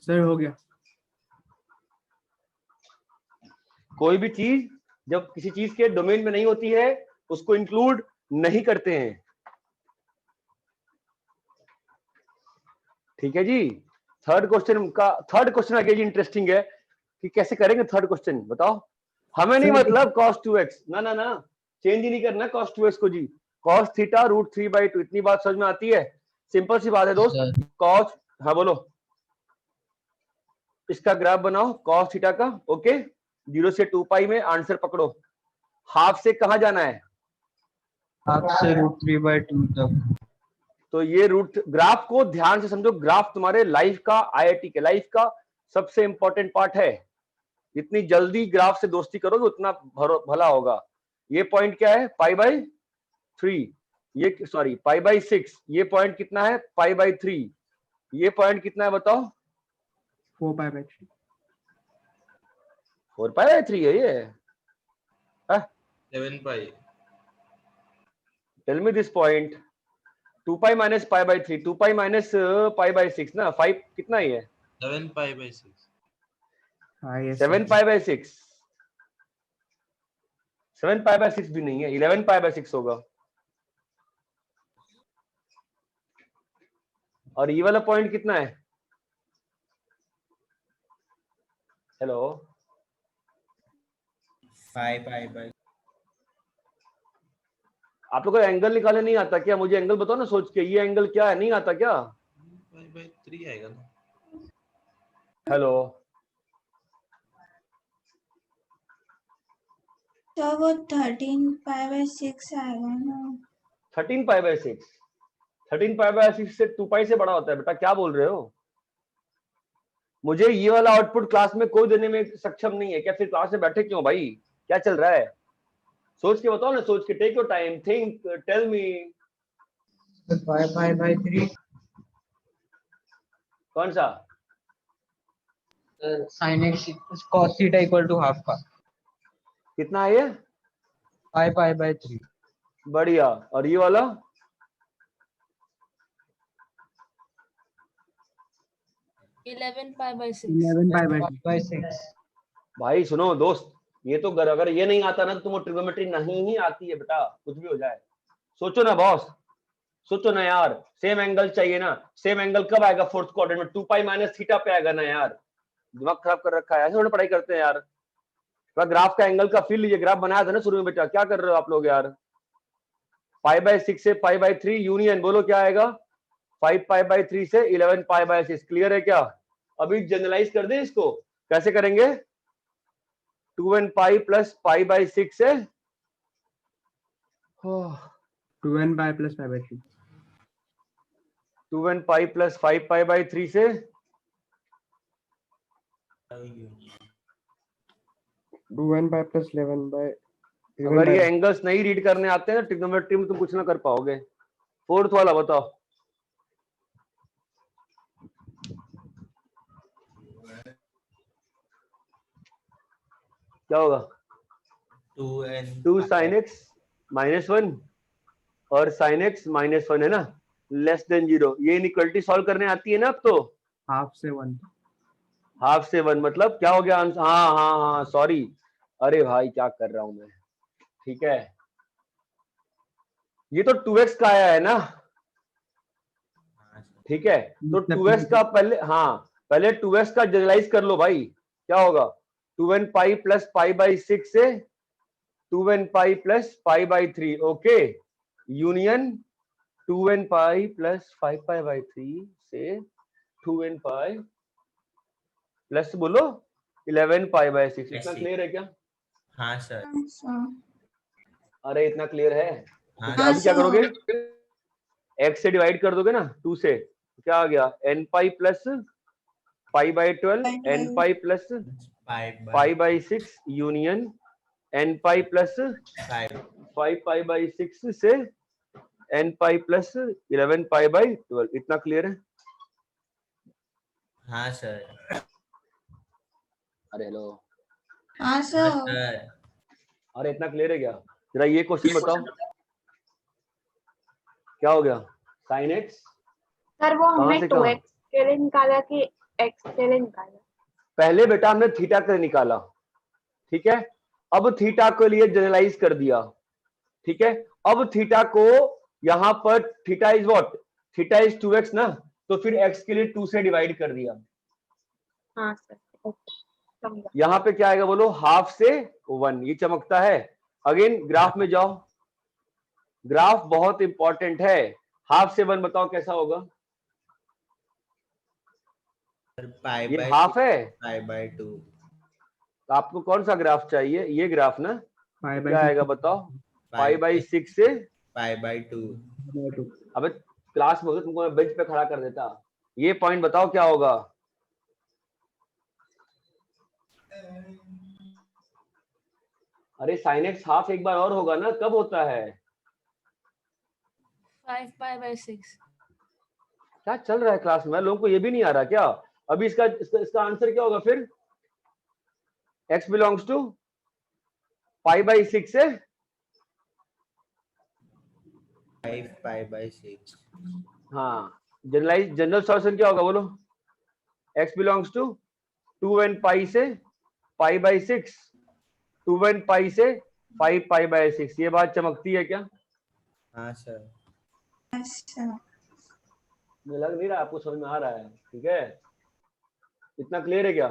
सर हो गया। कोई भी चीज जब किसी चीज के डोमेन में नहीं होती है उसको इंक्लूड नहीं करते हैं, ठीक है जी। थर्ड क्वेश्चन आगे जी इंटरेस्टिंग है कि कैसे करेंगे। थर्ड क्वेश्चन बताओ। हमें नहीं मतलब cos 2x, ना ना ना, चेंज ही नहीं करना cos 2x को जी। cos थीटा √3/2, इतनी बात समझ में आती है? सिंपल सी बात है दोस्त। cos, हाँ बोलो। इसका ग्राफ बनाओ cos थीटा का, ओके। 0 से 2π में आंसर पकड़ो। हाफ से कहां जाना है? हाफ से √3/2 तक। तो ये ग्राफ को ध्यान से समझो। ग्राफ तुम्हारे लाइफ का, आईआईटी के लाइफ का सबसे इंपॉर्टेंट पार्ट है। जितनी जल्दी ग्राफ से दोस्ती करोगे उतना भला होगा। ये पॉइंट क्या है? π/3। ये सॉरी π/6। ये पॉइंट कितना है? π/3। ये पॉइंट कितना है बताओ? 4π/3। 4π/3 है ये। 7π। Tell me this point. 2π - π/3, 2π - π/6 ना, 5 कितना ही है? 7π/6। 7π/6। 7π/6 भी नहीं है, 11π/6 होगा। और ये वाला पॉइंट कितना है? हेलो, 5π/। आप लोग को एंगल निकालने नहीं आता क्या? मुझे एंगल बताओ ना सोच के। ये एंगल क्या है? नहीं आता क्या? π/3 आएगा ना। हेलो तो वो 13π/6 आएगा ना। 13π/6 13π/6 से 2π से बड़ा होता है बेटा, क्या बोल रहे हो? मुझे ये वाला आउटपुट क्लास में कोई देने में सक्षम नहीं है क्या? फिर क्लास में बैठे क्यों भाई? क्या चल रहा है? सोच के बताओ ना, सोच के, take your time, think, tell me. पाई/3 कौन सा? sin x cos theta equal to half का कितना है ये? पाई/3 बढ़िया। और ये वाला? 11π/6 भाई सुनो दोस्त, ये तो अगर ये नहीं आता ना तो तुमको ट्रिग्नोमेट्री नहीं ही आती है बेटा, कुछ भी हो जाए। सोचो ना बॉस, सोचो ना यार, सेम एंगल चाहिए ना। सेम एंगल कब आएगा? फोर्थ क्वाड्रेंट में 2π - थीटा पे आएगा ना यार। दिमाग खराब कर रखा है, ऐसे थोड़ा पढ़ाई करते हैं यार। थोड़ा ग्राफ का एंगल का फील लीजिए। ग्राफ बनाया था ना शुरू में बेटा, क्या कर रहे हो आप लोग यार? π/6 से π/3 यूनियन, बोलो क्या आएगा? 5π/3 से 11π/6। क्लियर है क्या? अभी जनरलाइज कर दें इसको, कैसे करेंगे? 2nπ प्लस π/6 से 2nπ plus π/3 2nπ प्लस 5π/3 से 2nπ plus 11 अगर ये एंगल्स नहीं रीड करने आते हैं ट्रिग्नोमेट्री में तुम कुछ ना कर पाओगे। फोर्थ वाला बताओ। क्या होगा? 2 sin x -1 और sin x -1 है ना, लेस देन 0। ये इनइक्वालिटी सॉल्व करने आती है ना अब तो? हाफ से 1 हाफ से 1 मतलब क्या हो गया आंसर? हाँ हाँ हाँ सॉरी, अरे भाई क्या कर रहा हूं मैं। ठीक है, ये तो 2x का आया है ना। ठीक है, तो 2x का पहले, हाँ पहले 2x का जनरलाइज कर लो भाई। क्या होगा? 2nπ प्लस π/6 से 2nπ plus π/3। Okay, union 2nπ plus 5π/3 से 2nπ प्लस बोलो 11π/6। इतना क्लियर है क्या? हाँ सर। अरे इतना क्लियर है? हाँ तो अभी क्या करोगे? x से डिवाइड कर दोगे ना 2 से, क्या आ गया? nπ plus π/12 nπ plus π/6 union nπ plus 5π/6 से nπ प्लस 11π/12। इतना क्लियर है? हाँ सर। अरे हेलो, हाँ सर। अरे इतना क्लियर है क्या? जरा ये क्वेश्चन बताओ, क्या हो गया? sin x सर वो हमने से 2x के लिए निकाला कि x के लिए निकाला? पहले बेटा हमने थीटा का निकाला, ठीक है। अब थीटा के लिए जनरलाइज कर दिया, ठीक है। अब थीटा को यहां पर theta is what? Theta is 2x ना, तो फिर x के लिए 2 से डिवाइड कर दिया। हाँ सर, समझा। यहां पे क्या आएगा बोलो? हाफ से 1। ये चमकता है। अगेन ग्राफ में जाओ, ग्राफ बहुत इंपॉर्टेंट है। हाफ से 1 बताओ कैसा होगा? ये हाफ है, π/2। तो आपको कौन सा ग्राफ चाहिए? ये ग्राफ ना, क्या आएगा बताओ? π/6 से π/2। अबे क्लास में होते तुमको मैं बेंच पे खड़ा कर देता। ये पॉइंट बताओ क्या होगा? अरे sin x हाफ एक बार और होगा ना, कब होता है? 5π/6। क्या चल रहा है क्लास में? लोगों को ये भी नहीं आ रहा क्या? अभी इसका आंसर क्या होगा फिर? x बिलोंग्स टू π/6 से 5π/6। हाँ, जनरल सॉल्यूशन क्या होगा बोलो? x बिलोंग्स टू 2nπ से π/6, 2nπ से 5π/6। ये बात चमकती है क्या? हाँ सर। अच्छा, मुझे लग नहीं रहा आपको समझ में आ रहा है। ठीक है, इतना क्लियर है क्या?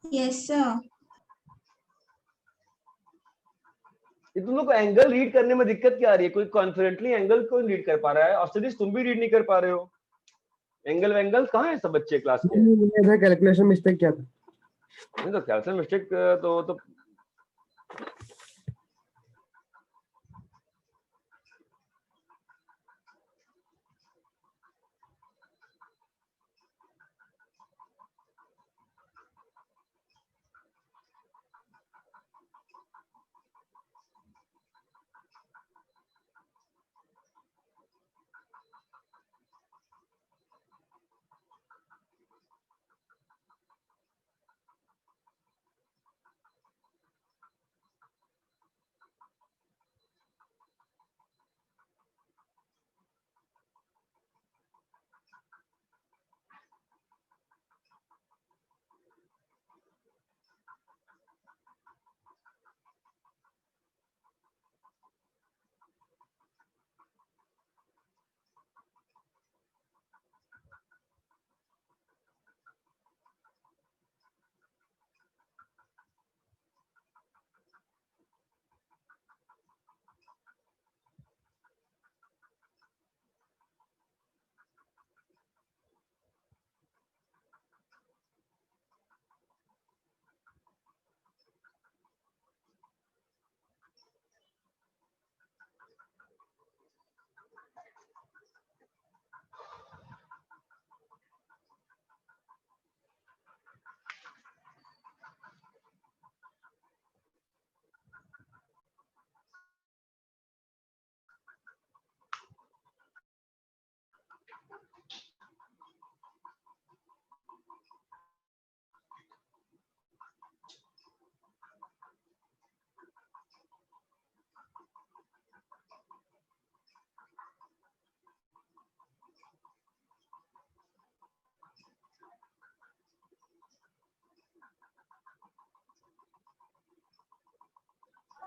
Yes sir. तुम लोग को एंगल रीड करने में दिक्कत क्या आ रही है? कोई कॉन्फिडेंटली एंगल कोई रीड कर पा रहा है? और सतीश तुम भी रीड नहीं कर पा रहे हो। एंगल वेंगल कहाँ है सब बच्चे क्लास के? मैंने कैलकुलेशन मिस्टेक किया था। नहीं तो कैल्शियम मिस्टेक तो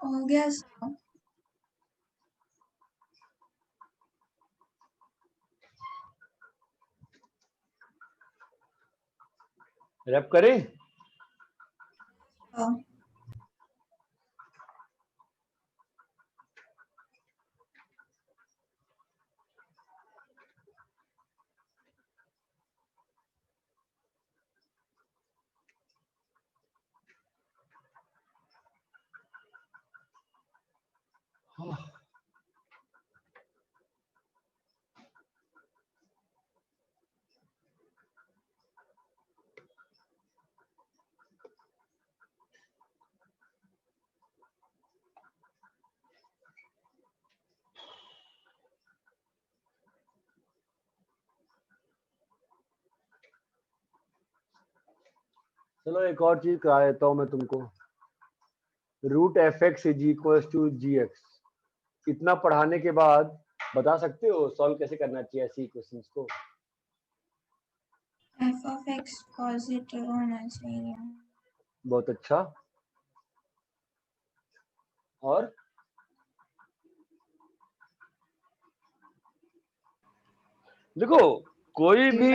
हो गया सर। रैप करें? हाँ। चलो एक और चीज करा देता हूँ मैं तुमको। Root f x is equal to g x. इतना पढ़ाने के बाद बता सकते हो सॉल्व कैसे करना चाहिए ऐसी क्वेश्चंस को? एफ ऑफ एक्स पॉजिटिव होना चाहिए। बहुत अच्छा। और देखो कोई भी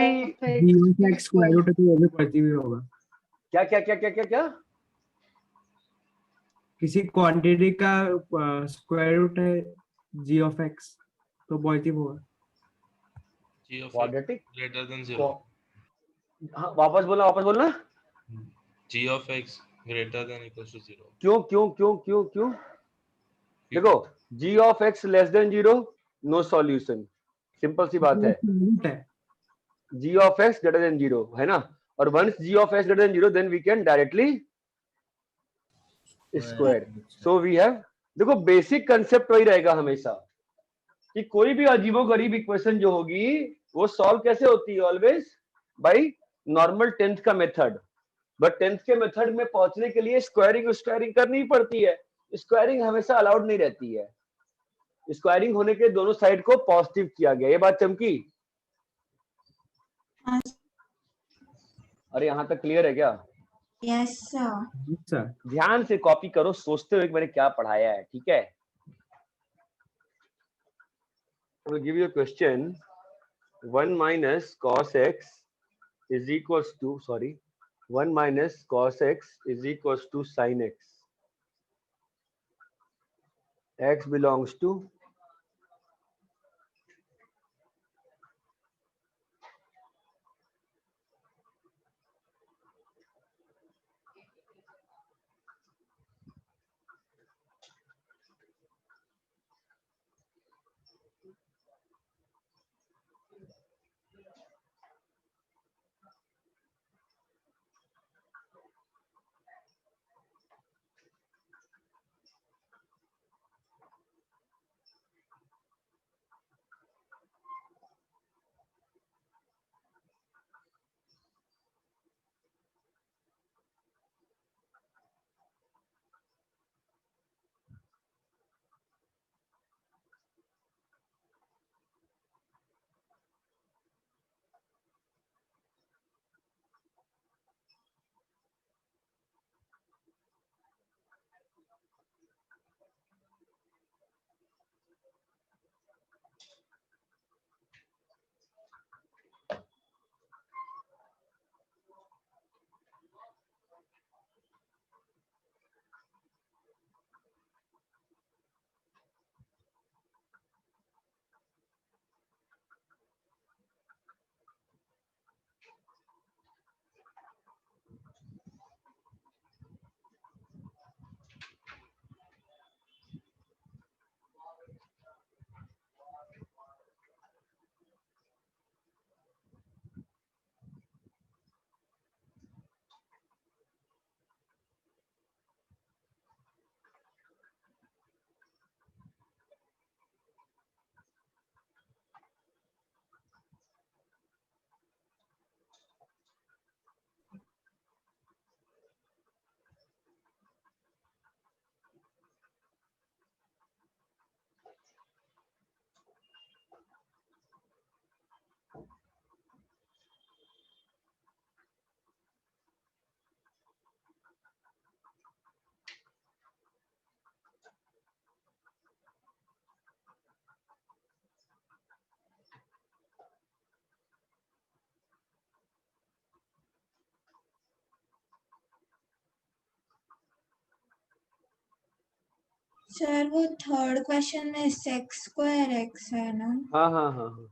स्क्वायर रूट है तो वो भी पॉजिटिव ही होगा। क्या क्या क्या क्या क्या क्या किसी क्वांटिटी का स्क्वायर रूट है जी ऑफ एक्स तो पॉजिटिव होगा। G of x quadratic greater than 0. हाँ वापस बोलना। G of x greater than equals to 0. क्यों क्यों क्यों क्यों क्यों? देखो g of x less than 0 no solution. Simple सी बात है। g of x greater than 0 है ना, और once g of x greater than 0 then we can directly square. So we have, देखो बेसिक कंसेप्ट वही रहेगा हमेशा कि कोई भी अजीबोगरीब इक्वेशन जो होगी वो सॉल्व कैसे होती है? ऑलवेज बाय नॉर्मल टेंथ का मेथड। बट टेंथ के मेथड में पहुंचने के लिए स्क्वायरिंग करनी पड़ती है। स्क्वायरिंग हमेशा अलाउड नहीं रहती है। स्क्वायरिंग होने के दोनों साइड को पॉजिटिव किया गया। ये बात चमकी? अरे यहाँ तक क्लियर है क्या? Yes sir. ध्यान से कॉपी करो, सोचते हुए मैंने क्या पढ़ाया है, ठीक है? I will give you a question. 1 minus cos x is equals to 1 minus cos x is equals to sin x. X belongs to sir वो थर्ड क्वेश्चन में सेक्स स्क्वायर एक्स है ना? हाँ हाँ हाँ हाँ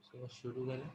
So, शुरू करें।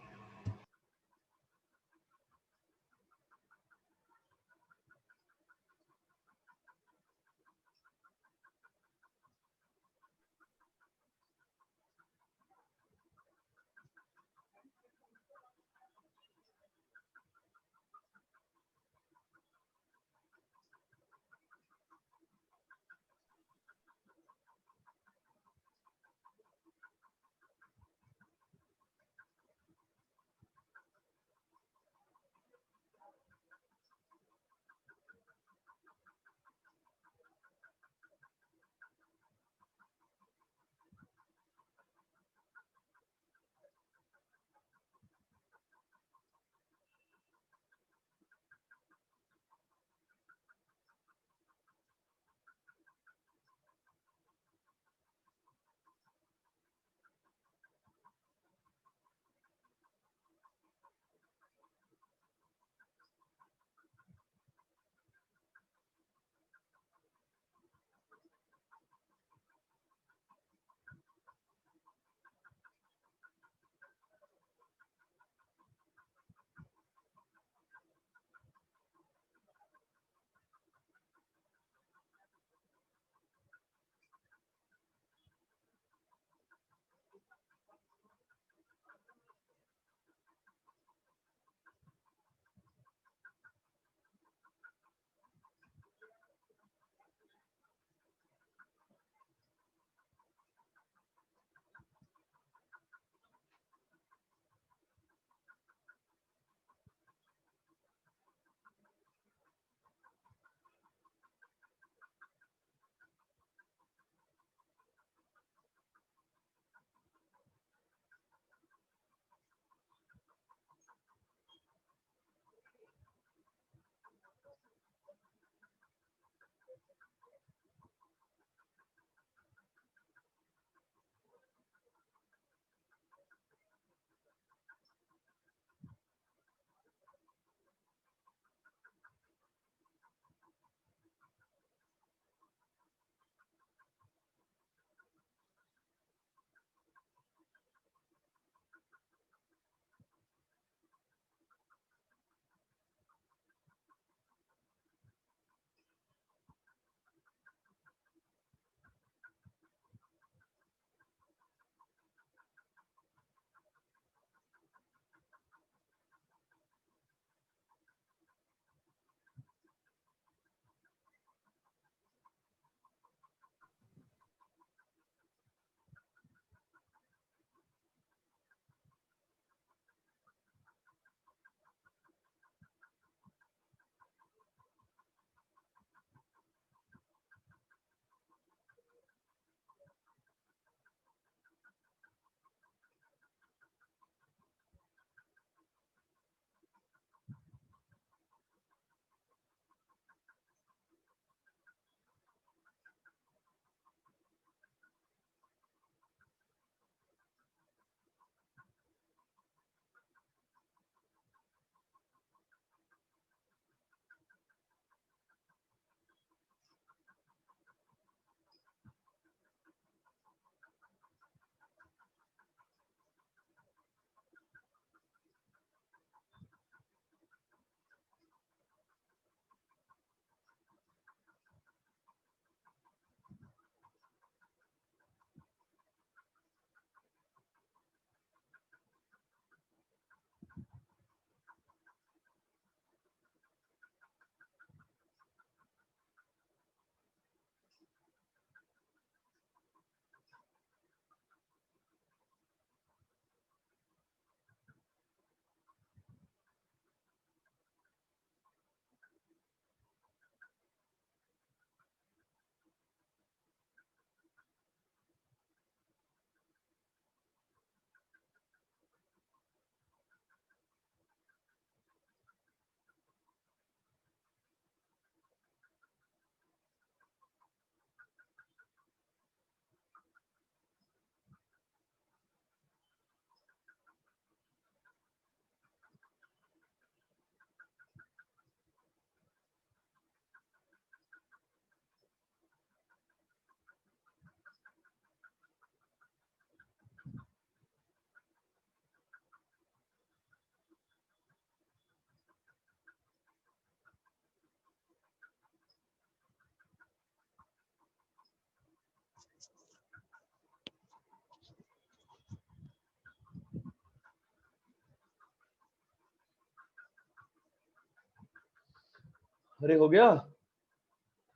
अरे हो गया,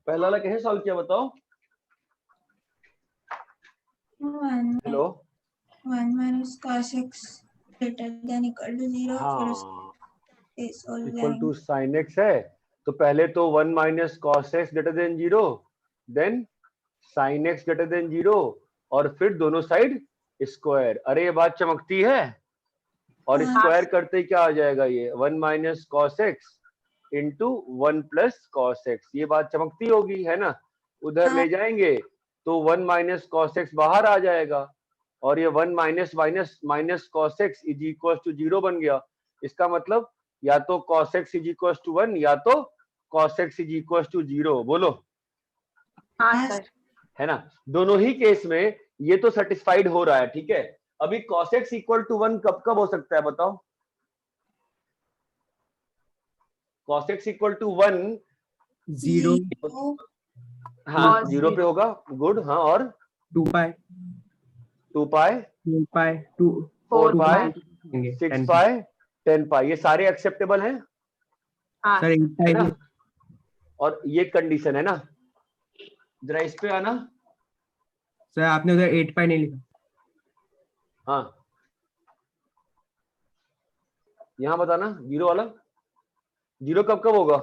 पहला वाला कैसे सॉल्व किया बताओ। Hello 1 minus cos x greater than equal to 0 फिर हाँ, उसको इक्वल टू साइन एक्स है, तो पहले तो 1 minus cos x greater than 0, then sine x greater than 0, और फिर दोनों साइड स्क्वायर। अरे ये बात चमकती है, और हाँ। स्क्वायर करते ही क्या आ जाएगा, ये 1 minus cos x into 1 plus cos x, ये बात चमकती होगी है ना। उधर हाँ। ले जाएंगे तो 1 माइनस कॉस एक्स बाहर आ जाएगा, और ये 1 minus minus minus cos x is equal to 0 बन गया। इसका मतलब या तो cos x is equal to 1 या तो cos x is equal to 0। बोलो हाँ सर। है ना, दोनों ही केस में ये तो सेटिस्फाइड हो रहा है, ठीक है। अभी cos x इक्वल टू 1 कब कब हो सकता है बताओ। cos x इक्वल टू 1 0 हाँ 0 पे होगा, गुड। हाँ और 2 पाई 2 पाई 2 पाई 2 4 पाई 6 6 पाई 10 पाई, ये सारे एक्सेप्टेबल हैं हाँ सर 8 है पाई ना। और ये कंडीशन है ना, जरा इस पे आना। सर आपने उधर 8 पाई नहीं लिखा। हाँ यहाँ बताना, 0 वाला 0 कब कब होगा,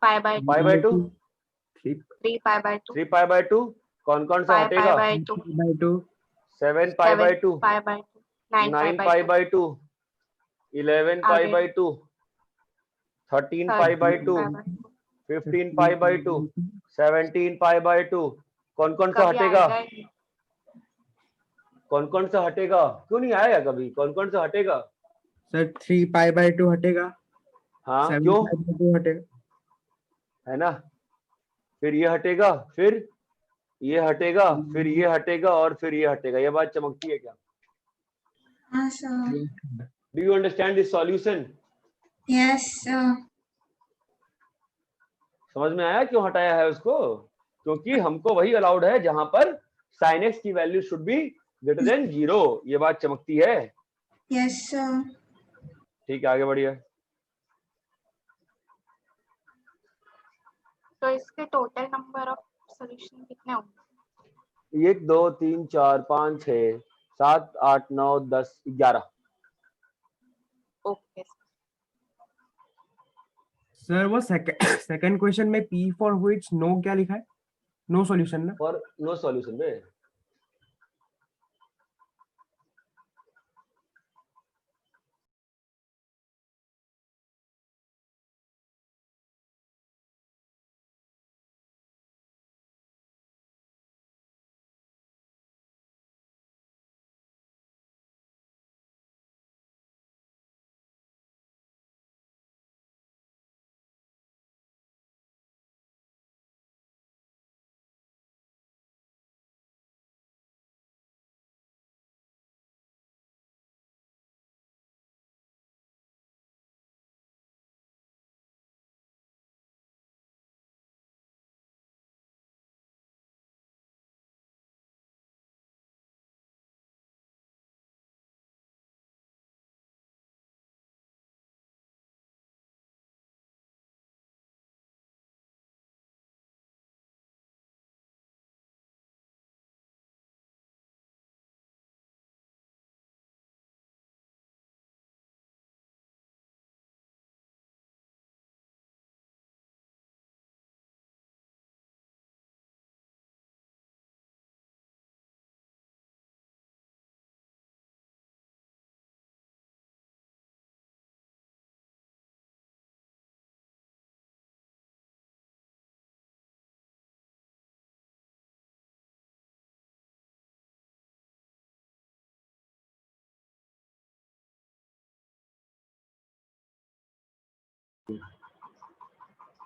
pi by pi by 2 3 pi by 2 3 pi by 2, कौन कौन सा 5 पाई हटेगा, by 2 7 pi by 2 pi by 2 9 pi by 2 11 pi by 2 13 pi by 2 15 pi by 2 17 pi by 2, कौन कौन सा हटेगा, कौन कौन सा हटेगा, क्यों नहीं आएगा कभी, कौन कौन सा हटेगा। सर 3 पाई बाय 2 हटेगा। हाँ 7 क्यों, पाई बाय 2 हटेगा है ना, फिर ये हटेगा, फिर ये हटेगा, फिर ये हटेगा, और फिर ये हटेगा। ये बात चमकती है क्या। हाँ sir. Do you understand this solution. Yes sir. समझ में आया क्यों हटाया है उसको, क्योंकि हमको वही अलाउड है जहां पर sin x की value should be greater than 0। ये बात चमकती है। Yes sir. ठीक है आगे बढ़िए। तो इसके टोटल नंबर ऑफ सॉल्यूशन कितने होंगे। 1 2 3 4 5 6 7 8 9 10 11। ओके सर वो सेकंड क्वेश्चन में P फॉर व्हिच नो क्या लिखा है, नो सॉल्यूशन ना। फॉर नो सॉल्यूशन बे।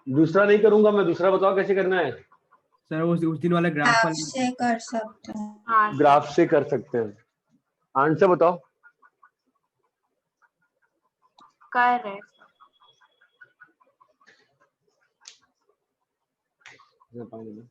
दूसरा नहीं करूंगा मैं, दूसरा बताओ कैसे करना है। सर उस दिन वाला ग्राफ आप से कर सकते हैं। हाँ ग्राफ से कर सकते हैं। आंसर बताओ। कर रहे पानी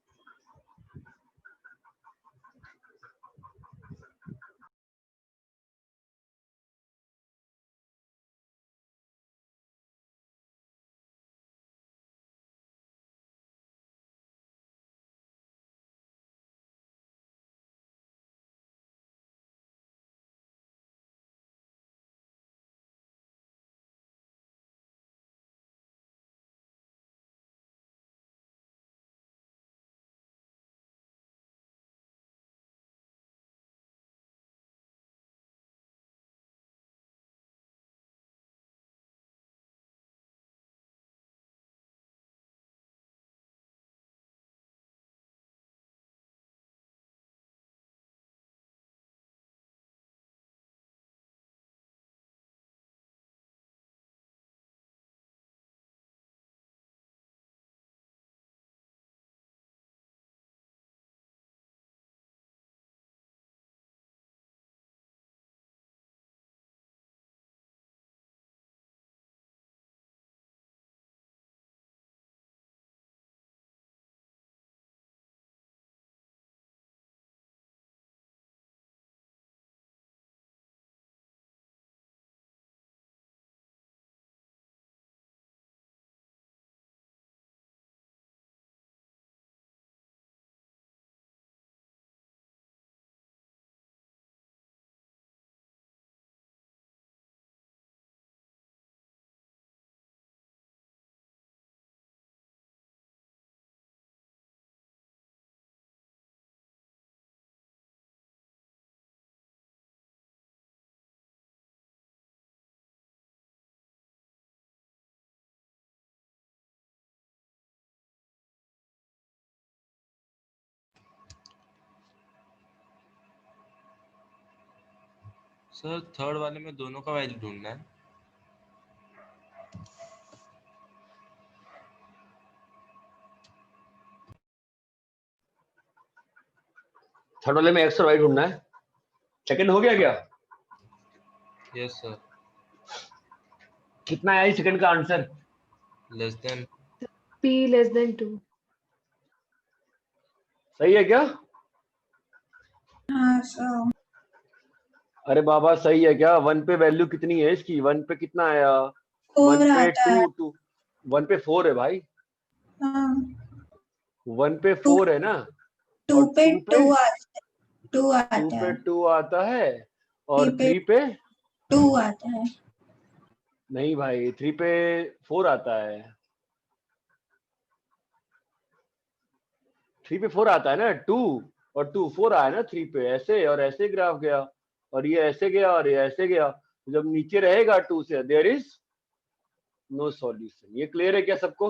सर थर्ड वाले में दोनों का वैल्यू ढूंढना है। थर्ड वाले में एक्स और वाई ढूंढना है। सेकंड हो गया क्या? Yes sir. कितना आया सेकंड का answer? Less than p less than 2. सही है क्या? हाँ सर। अरे बाबा सही है क्या? 1 पे वैल्यू कितनी है इसकी? 1 पे कितना आया? 1 4 पे आता है। 2 1 पे 4 है भाई। हाँ 1 पे 2 4 है ना, 2 और पे 2 पे 2 आता है। 2 2 आता पे है। 2 आता है, और 3 पे 3 पे 2 आता है। नहीं भाई, 3 पे 4 आता है। 3 पे 4 आता है ना, 2 और 2 4 आया ना 3 पे, ऐसे और ऐसे ग्राफ गया, और ये ऐसे गया और ये ऐसे गया। जब नीचे रहेगा 2 से, देयर इज नो सॉल्यूशन। ये क्लियर है क्या सबको?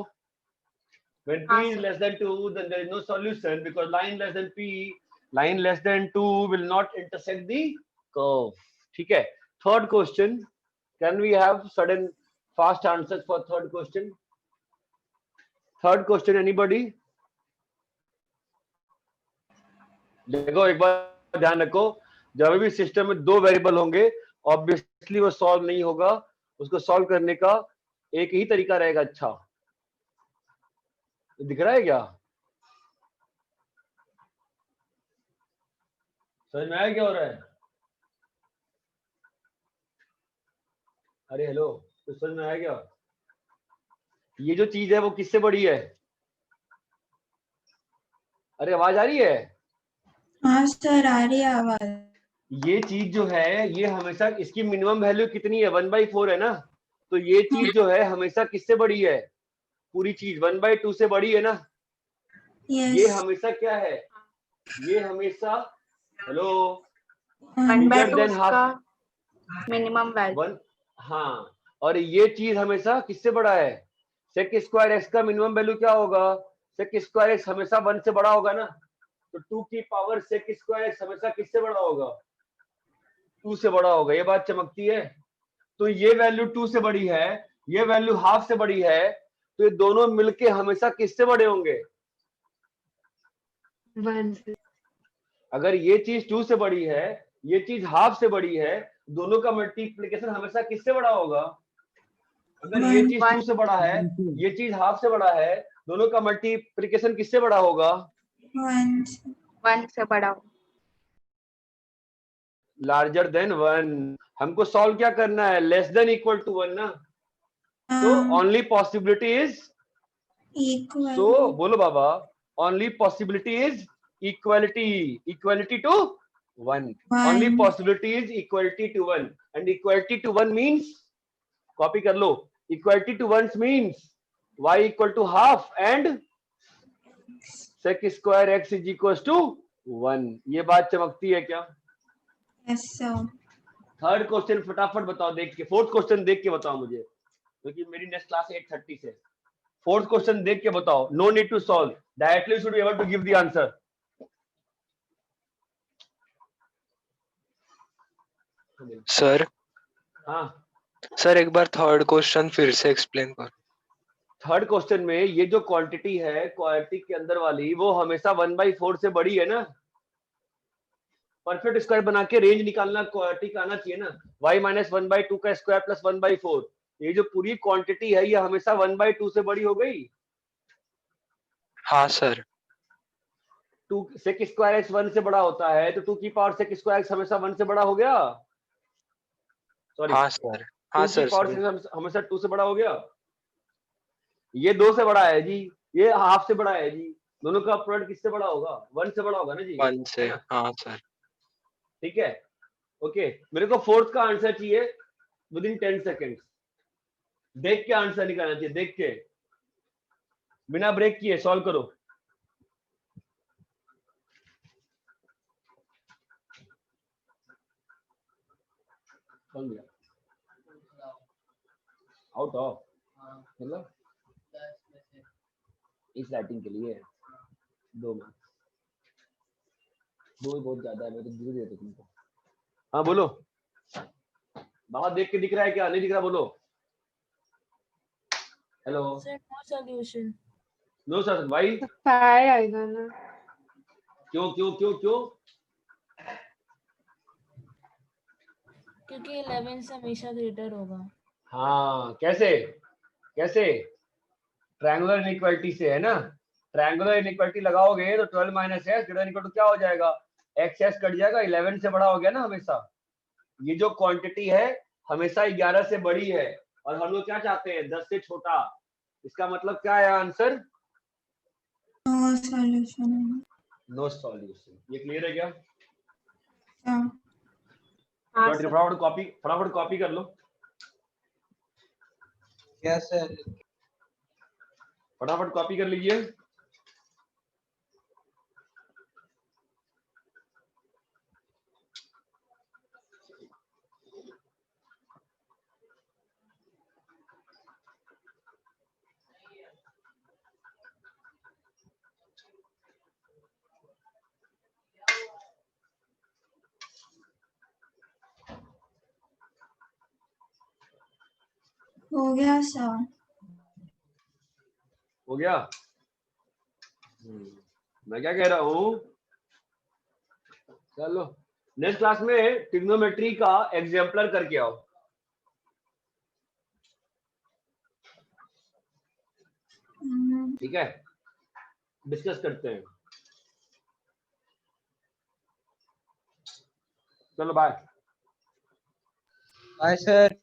When p हाँ is sir. less than 2, then there is no solution because line less than p, line less than 2 will not intersect the curve. ठीक है? Third question, can we have sudden fast answers for third question? Third question, anybody? देखो एक बार ध्यान रखो, जब भी system में दो वेरिएबल होंगे, ऑब्वियसली वो सॉल्व नहीं होगा। उसको सॉल्व करने का एक ही तरीका रहेगा। अच्छा दिख रहा है क्या? समझ में आया क्या हो रहा है? अरे हेलो, तो समझ में आया क्या? ये जो चीज है वो किससे बड़ी है? अरे आवाज आ रही है? हाँ सर आ रही है आवाज। ये चीज जो है, ये हमेशा, इसकी मिनिमम वैल्यू कितनी है? 1/4 है ना, तो ये चीज जो है हमेशा किससे बड़ी है? पूरी चीज 1/2 से बड़ी है ना। ये यस। हमेशा क्या है? ये हमेशा, हेलो, 1/2 बिगर देन उसका हाफ मिनिमम वैल्यू। 1। हाँ, और ये चीज हमेशा किससे बड़ा है? सेक स्क्वायर एक्स का मिनिमम वैल्यू क्या होगा? सेक स्क्वायर एक्स हमेशा 1 से बड़ा होगा ना, तो 2 की पावर सेक स्क्वायर एक्स हमेशा किससे बड़ा होगा? 2 से बड़ा होगा। ये बात चमकती है। तो ये वैल्यू 2 से बड़ी है, ये वैल्यू हाफ से बड़ी है, तो ये दोनों मिलके हमेशा किससे बड़े होंगे? 1 से। अगर ये चीज 2 से बड़ी है, ये चीज हाफ से बड़ी है, दोनों का मल्टीप्लिकेशन हमेशा किससे बड़ा होगा? अगर ये चीज 2 से बड़ा है, ये चीज हाफ से बड़ा है, दोनों का मल्टीप्लिकेशन किससे बड़ा होगा? 1 से बड़ा हो। Larger than 1। हमको सॉल्व क्या करना है? लेस देन इक्वल टू 1 ना। तो only possibility is equal. So बोलो बाबा, only possibility is equality, equality to 1। Only possibility is equality to 1, and equality to 1 means, copy कर लो, equality to 1 means y equal to half and sec square x is equal to 1। ये बात चमकती है क्या? Yes sir. Third question फटाफट बताओ देख के, फोर्थ क्वेश्चन देख के बताओ मुझे, क्योंकि मेरी नेक्स्ट क्लास 8:30 से। फोर्थ क्वेश्चन देख के बताओ, no need to solve, directly should be able to give the answer. Sir हाँ सर, एक बार थर्ड क्वेश्चन फिर से एक्सप्लेन कर। थर्ड क्वेश्चन में ये जो क्वांटिटी है, क्वांटिटी के अंदर वाली, वो हमेशा 1/4 से बड़ी है ना। परफेक्ट स्क्वायर बना के रेंज निकालना क्वांटिटी का आना चाहिए ना। y माइनस 1/2 का स्क्वायर प्लस 1/4, ये जो पूरी क्वांटिटी है ये हमेशा 1/2 से बड़ी हो गई। हाँ सर। 2 सेक स्क्वायर एक्स 1 से बड़ा होता है, तो 2 की पावर सेक स्क्वायर एक्स हमेशा 1 से बड़ा हो गया। सॉरी, हाँ सर। हाँ 2 की सर। पावर हमेशा 2 से बड़ा हो गया। ये 2 से बड़ा है जी, ये हाफ से बड़ा है जी, दोनों का प्रोडक्ट किससे बड़ा होगा? 1 से बड़ा होगा ना जी। 1 से। हाँ सर। ठीक है, ओके। मेरे को फोर्थ का आंसर चाहिए विद इन 10 सेकेंड्स। देख के आंसर निकालना चाहिए, देख के, बिना ब्रेक किए सॉल्व करो। आउट ऑफ मतलब इस राइटिंग के लिए 2 मार्क्स, 2 बहुत ज्यादा है, मैं तो दे देता तुमको। हाँ बोलो। बाहर देख के दिख रहा है क्या? नहीं दिख रहा? बोलो hello. Sir no solution. No sir भाई फाइव आएगा ना। क्यों क्यों क्यों क्यों? क्योंकि 11 से हमेशा ग्रेटर होगा। हाँ कैसे कैसे? ट्रायंगुलर इनइक्वालिटी से है ना। ट्रायंगुलर इनइक्वालिटी लगाओगे तो 12 minus x greater equal to क्या हो जाएगा? एक्स एक्स कट जाएगा, 11 से बड़ा हो गया ना हमेशा। ये जो क्वांटिटी है हमेशा 11 से बड़ी है और हम लोग क्या चाहते हैं? 10 से छोटा। इसका मतलब क्या है answer? No solution. No solution. ये क्लियर है क्या? हाँ हाँ तो सर। फटाफट कॉपी कर लो। क्या सर? फटाफट कॉपी कर लीजिए। हो गया सर। हो गया? मैं क्या कह रहा हूँ, चलो नेक्स्ट क्लास में ट्रिग्नोमेट्री का एग्जाम्पलर करके आओ। ठीक है, डिस्कस करते हैं। चलो बाय। Bye sir.